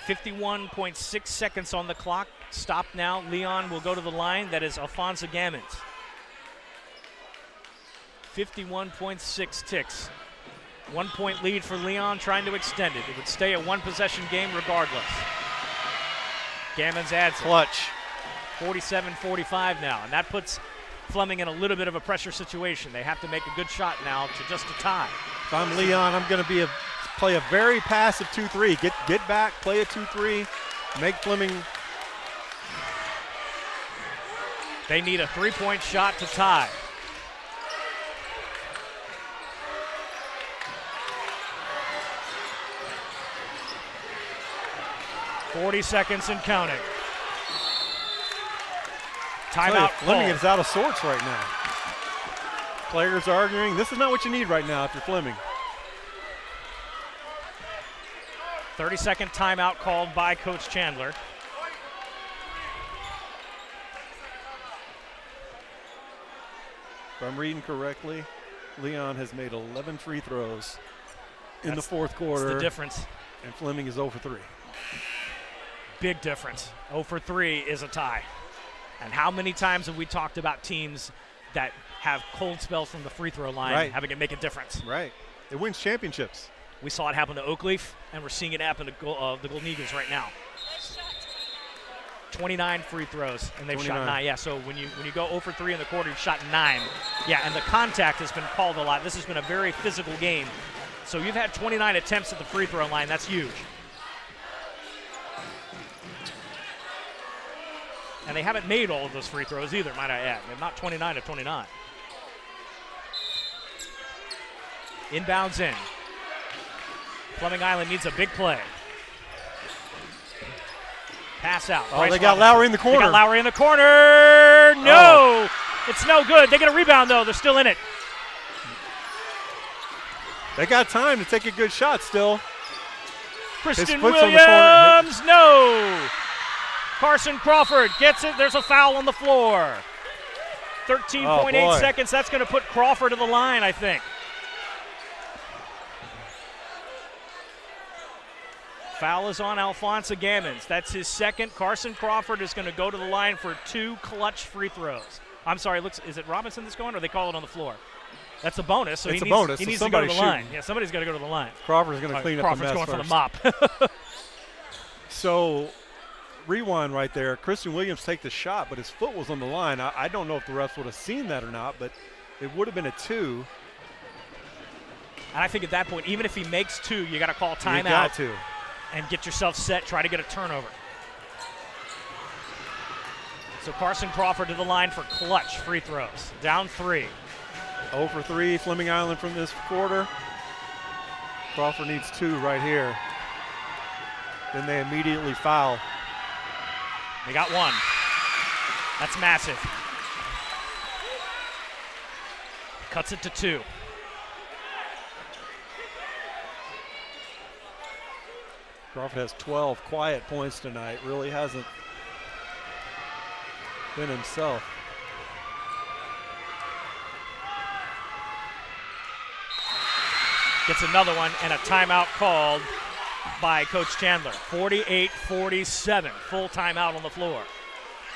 51.6 seconds on the clock. Stop now. Leon will go to the line. That is Alphonsa Gammons. 51.6 ticks. 1 point lead for Leon, trying to extend it. It would stay a one-possession game regardless. Gammons adds it. Clutch. 47-45 now, and that puts Fleming in a little bit of a pressure situation. They have to make a good shot now to just a tie. If I'm Leon, I'm going to play a very passive 2-3. Get back, play a 2-3, make Fleming. They need a three-point shot to tie. .40 seconds and counting. Timeout. Fleming is out of sorts right now. Players arguing. This is not what you need right now if you're Fleming. 30-second timeout called by Coach Chandler. If I'm reading correctly, Leon has made 11 free throws in the fourth quarter. That's the difference. And Fleming is 0 for 3. Big difference. 0 for 3 is a tie. And how many times have we talked about teams that have cold spells from the free throw line having it make a difference? Right. It wins championships. We saw it happen to Oakleaf, and we're seeing it happen to the Golden Eagles right now. 29 free throws, and they've shot 9. Yeah, so when you go 0 for 3 in the quarter, you've shot 9. Yeah, and the contact has been called a lot. This has been a very physical game. So you've had 29 attempts at the free throw line. That's huge. And they haven't made all of those free throws either, might I add. They're not 29 of 29. Inbounds in. Fleming Island needs a big play. Pass out. Oh, Bryce they got Robinson. Lowery in the corner. They got Lowery in the corner. No. It's no good. They get a rebound, though. They're still in it. They got time to take a good shot still. Kristen foot's on the corner. Williams. No. Carson Crawford gets it. There's a foul on the floor. 13.8 seconds. That's going to put Crawford to the line, I think. Foul is on Alphonsa Gammons. That's his second. Carson Crawford is going to go to the line for 2 clutch free throws. I'm sorry, is it Robinson that's going, or they call it on the floor? That's a bonus, so it's he a bonus, he so needs to go to the line. shooting. Yeah, somebody's got to go to the line. Crawford's going to clean up the mess Crawford's going first. for the mop. So, rewind right there. Christian Williams take the shot, but his foot was on the line. I don't know if the refs would have seen that or not, but it would have been a 2. And I think at that point, even if he makes 2, you got to call timeout. You got to. And get yourself set, try to get a turnover. So Carson Crawford to the line for clutch free throws. Down 3. 0 for 3, Fleming Island from this quarter. Crawford needs 2 right here. Then they immediately foul. They got 1. That's massive. Cuts it to 2. Crawford has 12 quiet points tonight. Really hasn't been himself. Gets another one and a timeout called by Coach Chandler. 48-47, full timeout on the floor.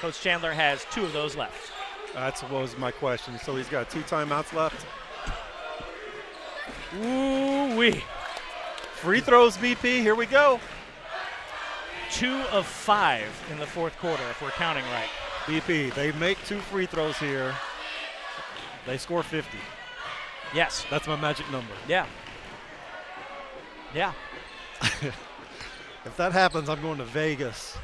Coach Chandler has 2 of those left. That was my question. So he's got 2 timeouts left. Ooh-wee. Free throws, BP. Here we go. 2 of 5 in the fourth quarter, if we're counting right. BP, they make 2 free throws here. They score 50. Yes. That's my magic number. Yeah. Yeah. If that happens, I'm going to Vegas.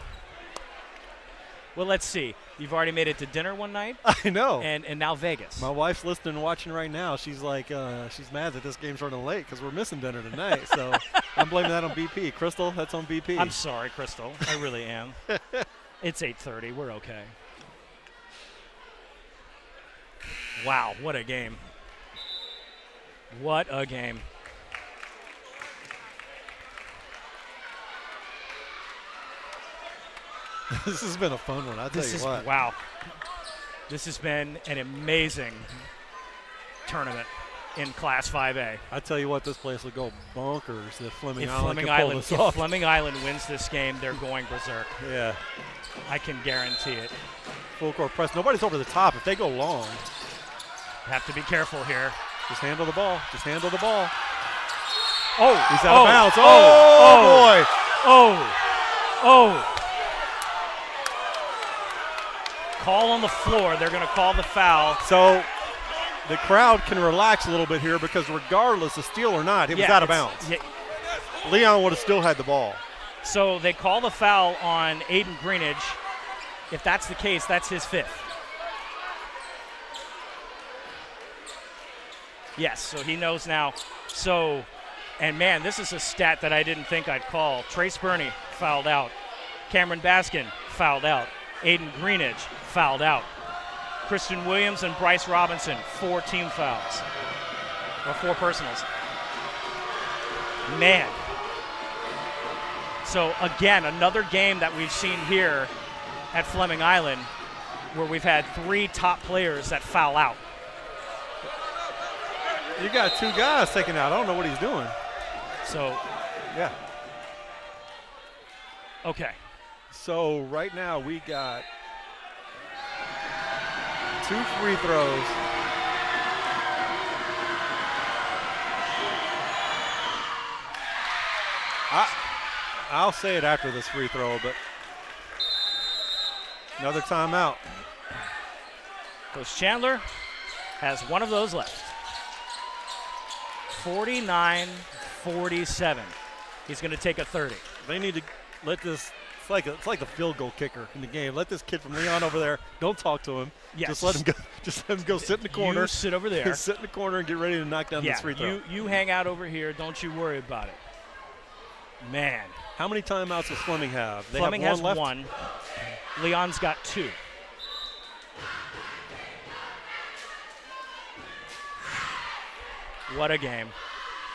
Well, let's see. You've already made it to dinner one night. I know. And now Vegas. My wife's listening and watching right now. She's like, she's mad that this game's running late because we're missing dinner tonight. So I'm blaming that on BP. Crystal, that's on BP. I'm sorry, Crystal. I really am. It's 8:30. We're okay. Wow, what a game. What a game. This has been a fun one, I'll tell you what. Wow. This has been an amazing tournament in Class 5A. I tell you what, this place will go bonkers if Fleming If Island Fleming can pull Island, this off. Fleming Island wins this game, they're going berserk. Yeah. I can guarantee it. Full court press. Nobody's over the top. If they go long, Have to be careful here. just handle the ball. Just handle the ball. Oh, He's out of bounds. oh, Boy. Oh. Call on the floor. They're going to call the foul. So the crowd can relax a little bit here because regardless of steal or not, it was out of bounds. Yeah. Leon would have still had the ball. So they call the foul on Aiden Greenidge. If that's the case, that's his 5th. Yes, so he knows now. So, and man, this is a stat that I didn't think I'd call. Trace Burney fouled out. Cameron Baskin fouled out. Aiden Greenidge fouled out. Christian Williams and Bryce Robinson, 4 team fouls. Or 4 personals. Man. So again, another game that we've seen here at Fleming Island where we've had 3 top players that foul out. You got 2 guys taking out. I don't know what he's doing. So, Yeah. okay. So right now we got 2 free throws. I'll say it after this free throw, but another timeout. Coach Chandler has one of those left. 49-47. He's going to take a 30. They need to let this It's like the field goal kicker in the game. Let this kid from Leon over there. Don't talk to him. Yes. Just let him go. Just let him go sit in the corner. You sit over there. Sit in the corner and get ready to knock down this free throw. You hang out over here. Don't you worry about it. Man. How many timeouts does Fleming have? Fleming have has left? one. Leon's got 2. What a game.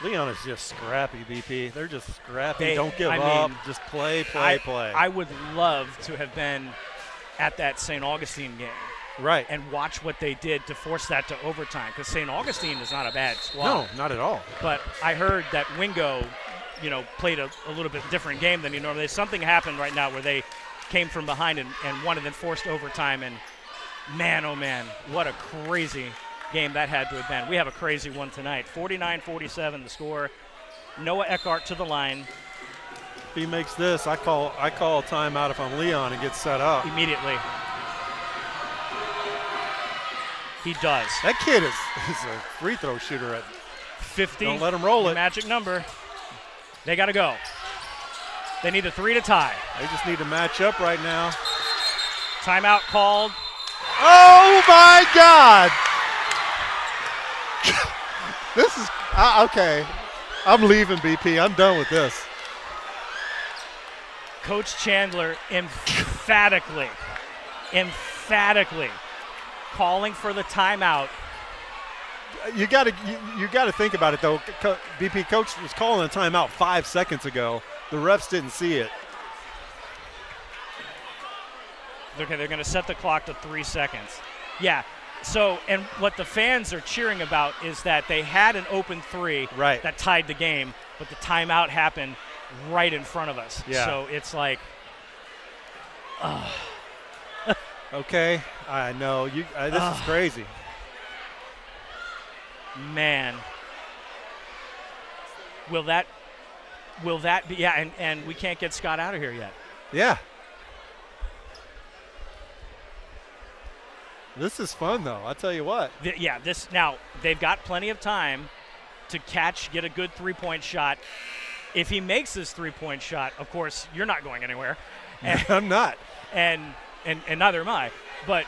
Leon is just scrappy, BP. They're just scrappy. They- Don't give I up. mean, Just play. I would love to have been at that St. Augustine game Right. and watch what they did to force that to overtime, because St. Augustine is not a bad squad. No, not at all. But I heard that Wingo, played a little bit different game than he normally. Something happened right now where they came from behind and won and then forced overtime. And man, oh man, what a crazy game that had to have been. We have a crazy one tonight. 49-47 the score. Noah Eckhart to the line If he makes this, I call a timeout if I'm Leon and get set up. immediately. He does. That kid is a free throw shooter at 50. Don't let him roll the it. magic number. They got to go. They need a 3 to tie. They just need to match up right now. Timeout called. Oh my God! This is okay. I'm leaving, BP. I'm done with this. Coach Chandler emphatically calling for the timeout. You got to think about it though. BP coach was calling a timeout 5 seconds ago. The refs didn't see it. Okay, they're going to set the clock to 3 seconds. Yeah. So, and what the fans are cheering about is that they had an open 3 Right. that tied the game, but the timeout happened right in front of us. Yeah. So it's like, Okay, I know you. This is crazy. man. Will that be? Yeah, and we can't get Scott out of here yet. Yeah. This is fun though. I'll tell you what. This now they've got plenty of time to get a good 3-point shot. If he makes this 3-point shot, of course, you're not going anywhere. I'm not. And neither am I. But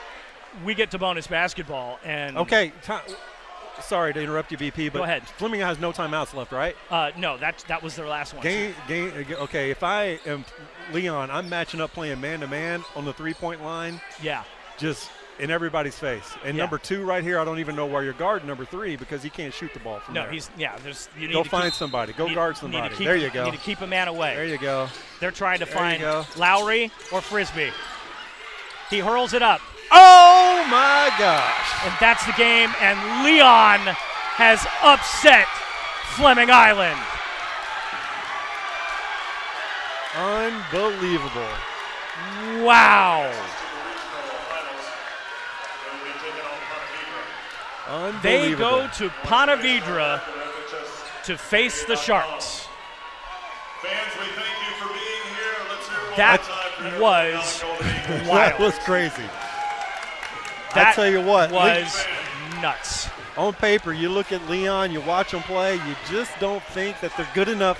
we get to bonus basketball. And Okay. Sorry to interrupt you, BP, but Go ahead. Fleming has no timeouts left, right? No, that was their last one. Okay, if I am Leon, I'm matching up playing man-to-man on the three-point line, Yeah. just in everybody's face. And Yeah. number 2 right here, I don't even know where you're guarding number 3 because he can't shoot the ball from No, there. you need Go to find keep, somebody. Go need- guard need to somebody. keep- There you go. Need to keep a man away. There you go. They're trying to There you find go. Lowery or Frisbee. He hurls it up. Oh, my gosh. And that's the game, and Leon has upset Fleming Island. Unbelievable. Wow. They Unbelievable. go to Ponte Vedra to face the Sharks. Fans, we thank you for being here. Let's hear one That more time for was everybody. That wild. was crazy. That I tell you what, was nuts. on paper, you look at Leon, you watch them play, you just don't think that they're good enough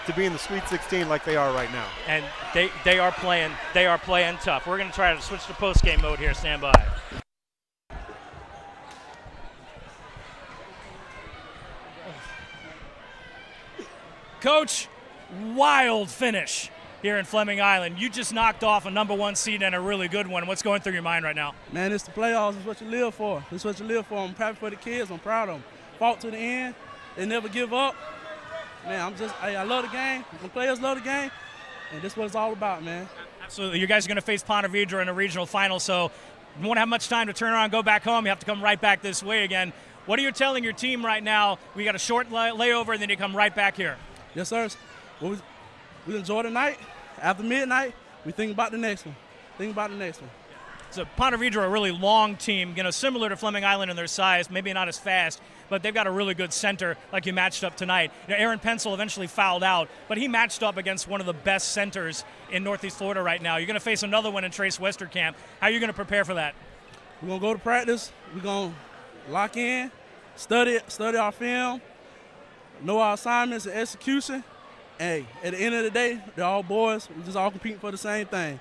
to be in the Sweet 16 like they are right now. And they are playing tough. We're going to try to switch to post-game mode here. Stand by. Coach, wild finish here in Fleming Island. You just knocked off a number 1 seed and a really good one. What's going through your mind right now? Man, it's the playoffs. It's what you live for. It's what you live for. I'm happy for the kids. I'm proud of them. Fought to the end. They never give up. Man, I love the game. The players love the game. And this is what it's all about, man. Absolutely. You guys are going to face Ponte Vedra in a regional final, so you won't have much time to turn around and go back home. You have to come right back this way again. What are you telling your team right now? We got a short layover, and then you come right back here. Yes, sir. We enjoy the night. After midnight, we think about the next one. So Ponte Vedra, a really long team, similar to Fleming Island in their size, maybe not as fast, but they've got a really good center like you matched up tonight. Aaron Pensel eventually fouled out, but he matched up against one of the best centers in Northeast Florida right now. You're going to face another one in Trace Westerkamp. How are you going to prepare for that? We're going to go to practice. We're going to lock in, study our film, know our assignments and execution, hey, at the end of the day, they're all boys. We're just all competing for the same thing.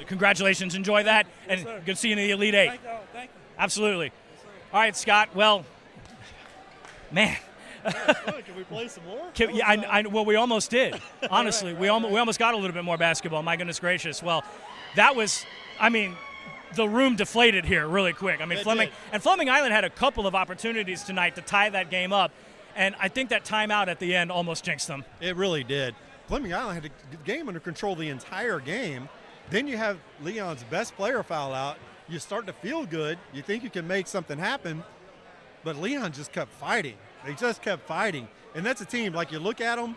Congratulations. Enjoy that. Yes, and sir. good seeing you in the Elite Eight. Thank y'all. Thank you. Absolutely. All right, Scott. Well, man. Can we play some more? Well, we almost did. Honestly, we almost got a little bit more basketball. My goodness gracious. Well, that was, the room deflated here really quick. Fleming Island had a couple of opportunities tonight to tie that game up, and I think that timeout at the end almost jinxed them. It really did. Fleming Island had the game under control the entire game. Then you have Leon's best player foul out. You start to feel good. You think you can make something happen, but Leon just kept fighting. They just kept fighting, and that's a team. Like, you look at them,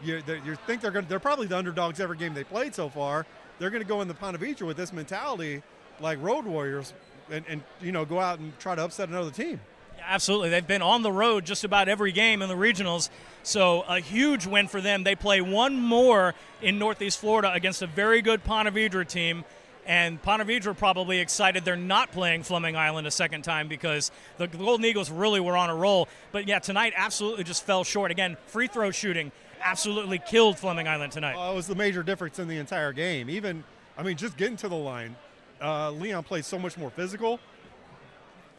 you think they're probably the underdogs every game they played so far. They're going to go in the Ponte Vedra with this mentality, like road warriors, and go out and try to upset another team. Absolutely. They've been on the road just about every game in the regionals, so a huge win for them. They play one more in Northeast Florida against a very good Ponte Vedra team, and Ponte Vedra probably excited they're not playing Fleming Island a second time because the Golden Eagles really were on a roll. But, yeah, tonight absolutely just fell short. Again, free throw shooting absolutely killed Fleming Island tonight. It was the major difference in the entire game. Just getting to the line, Leon played so much more physical,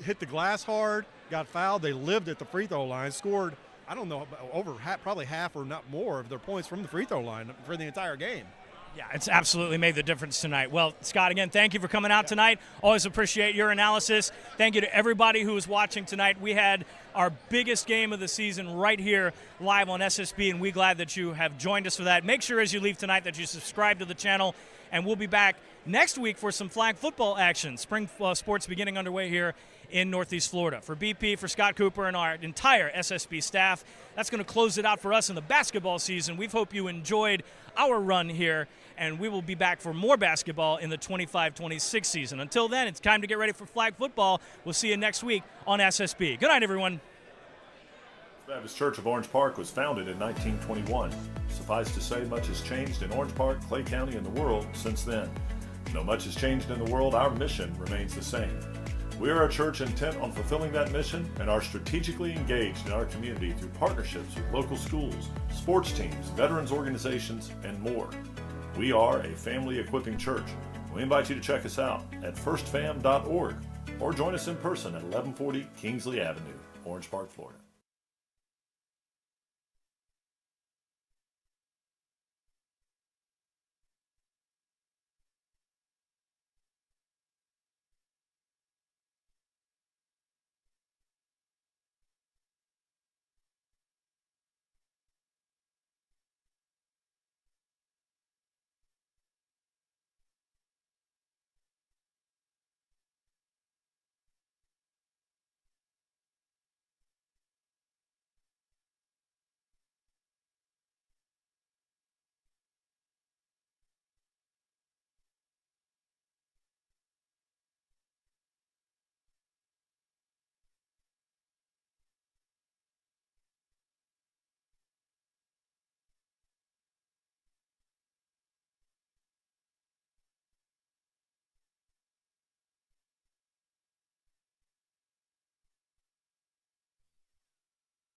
hit the glass hard, got fouled. They lived at the free throw line, scored, probably half or not more of their points from the free throw line for the entire game. Yeah, it's absolutely made the difference tonight. Well, Scott, again, thank you for coming out tonight. Always appreciate your analysis. Thank you to everybody who was watching tonight. We had our biggest game of the season right here live on SSB, and we're glad that you have joined us for that. Make sure as you leave tonight that you subscribe to the channel, and we'll be back next week for some flag football action. Spring sports beginning underway here in Northeast Florida. For BP, for Scott Cooper, and our entire SSB staff, that's going to close it out for us in the basketball season. We hope you enjoyed our run here, and we will be back for more basketball in the 25-26 season. Until then, it's time to get ready for flag football. We'll see you next week on SSB. Good night, everyone. Baptist Church of Orange Park was founded in 1921. Suffice to say, much has changed in Orange Park, Clay County, and the world since then. Though much has changed in the world, our mission remains the same. We are a church intent on fulfilling that mission and are strategically engaged in our community through partnerships with local schools, sports teams, veterans organizations, and more. We are a family equipping church. We invite you to check us out at firstfam.org or join us in person at 1140 Kingsley Avenue, Orange Park, Florida.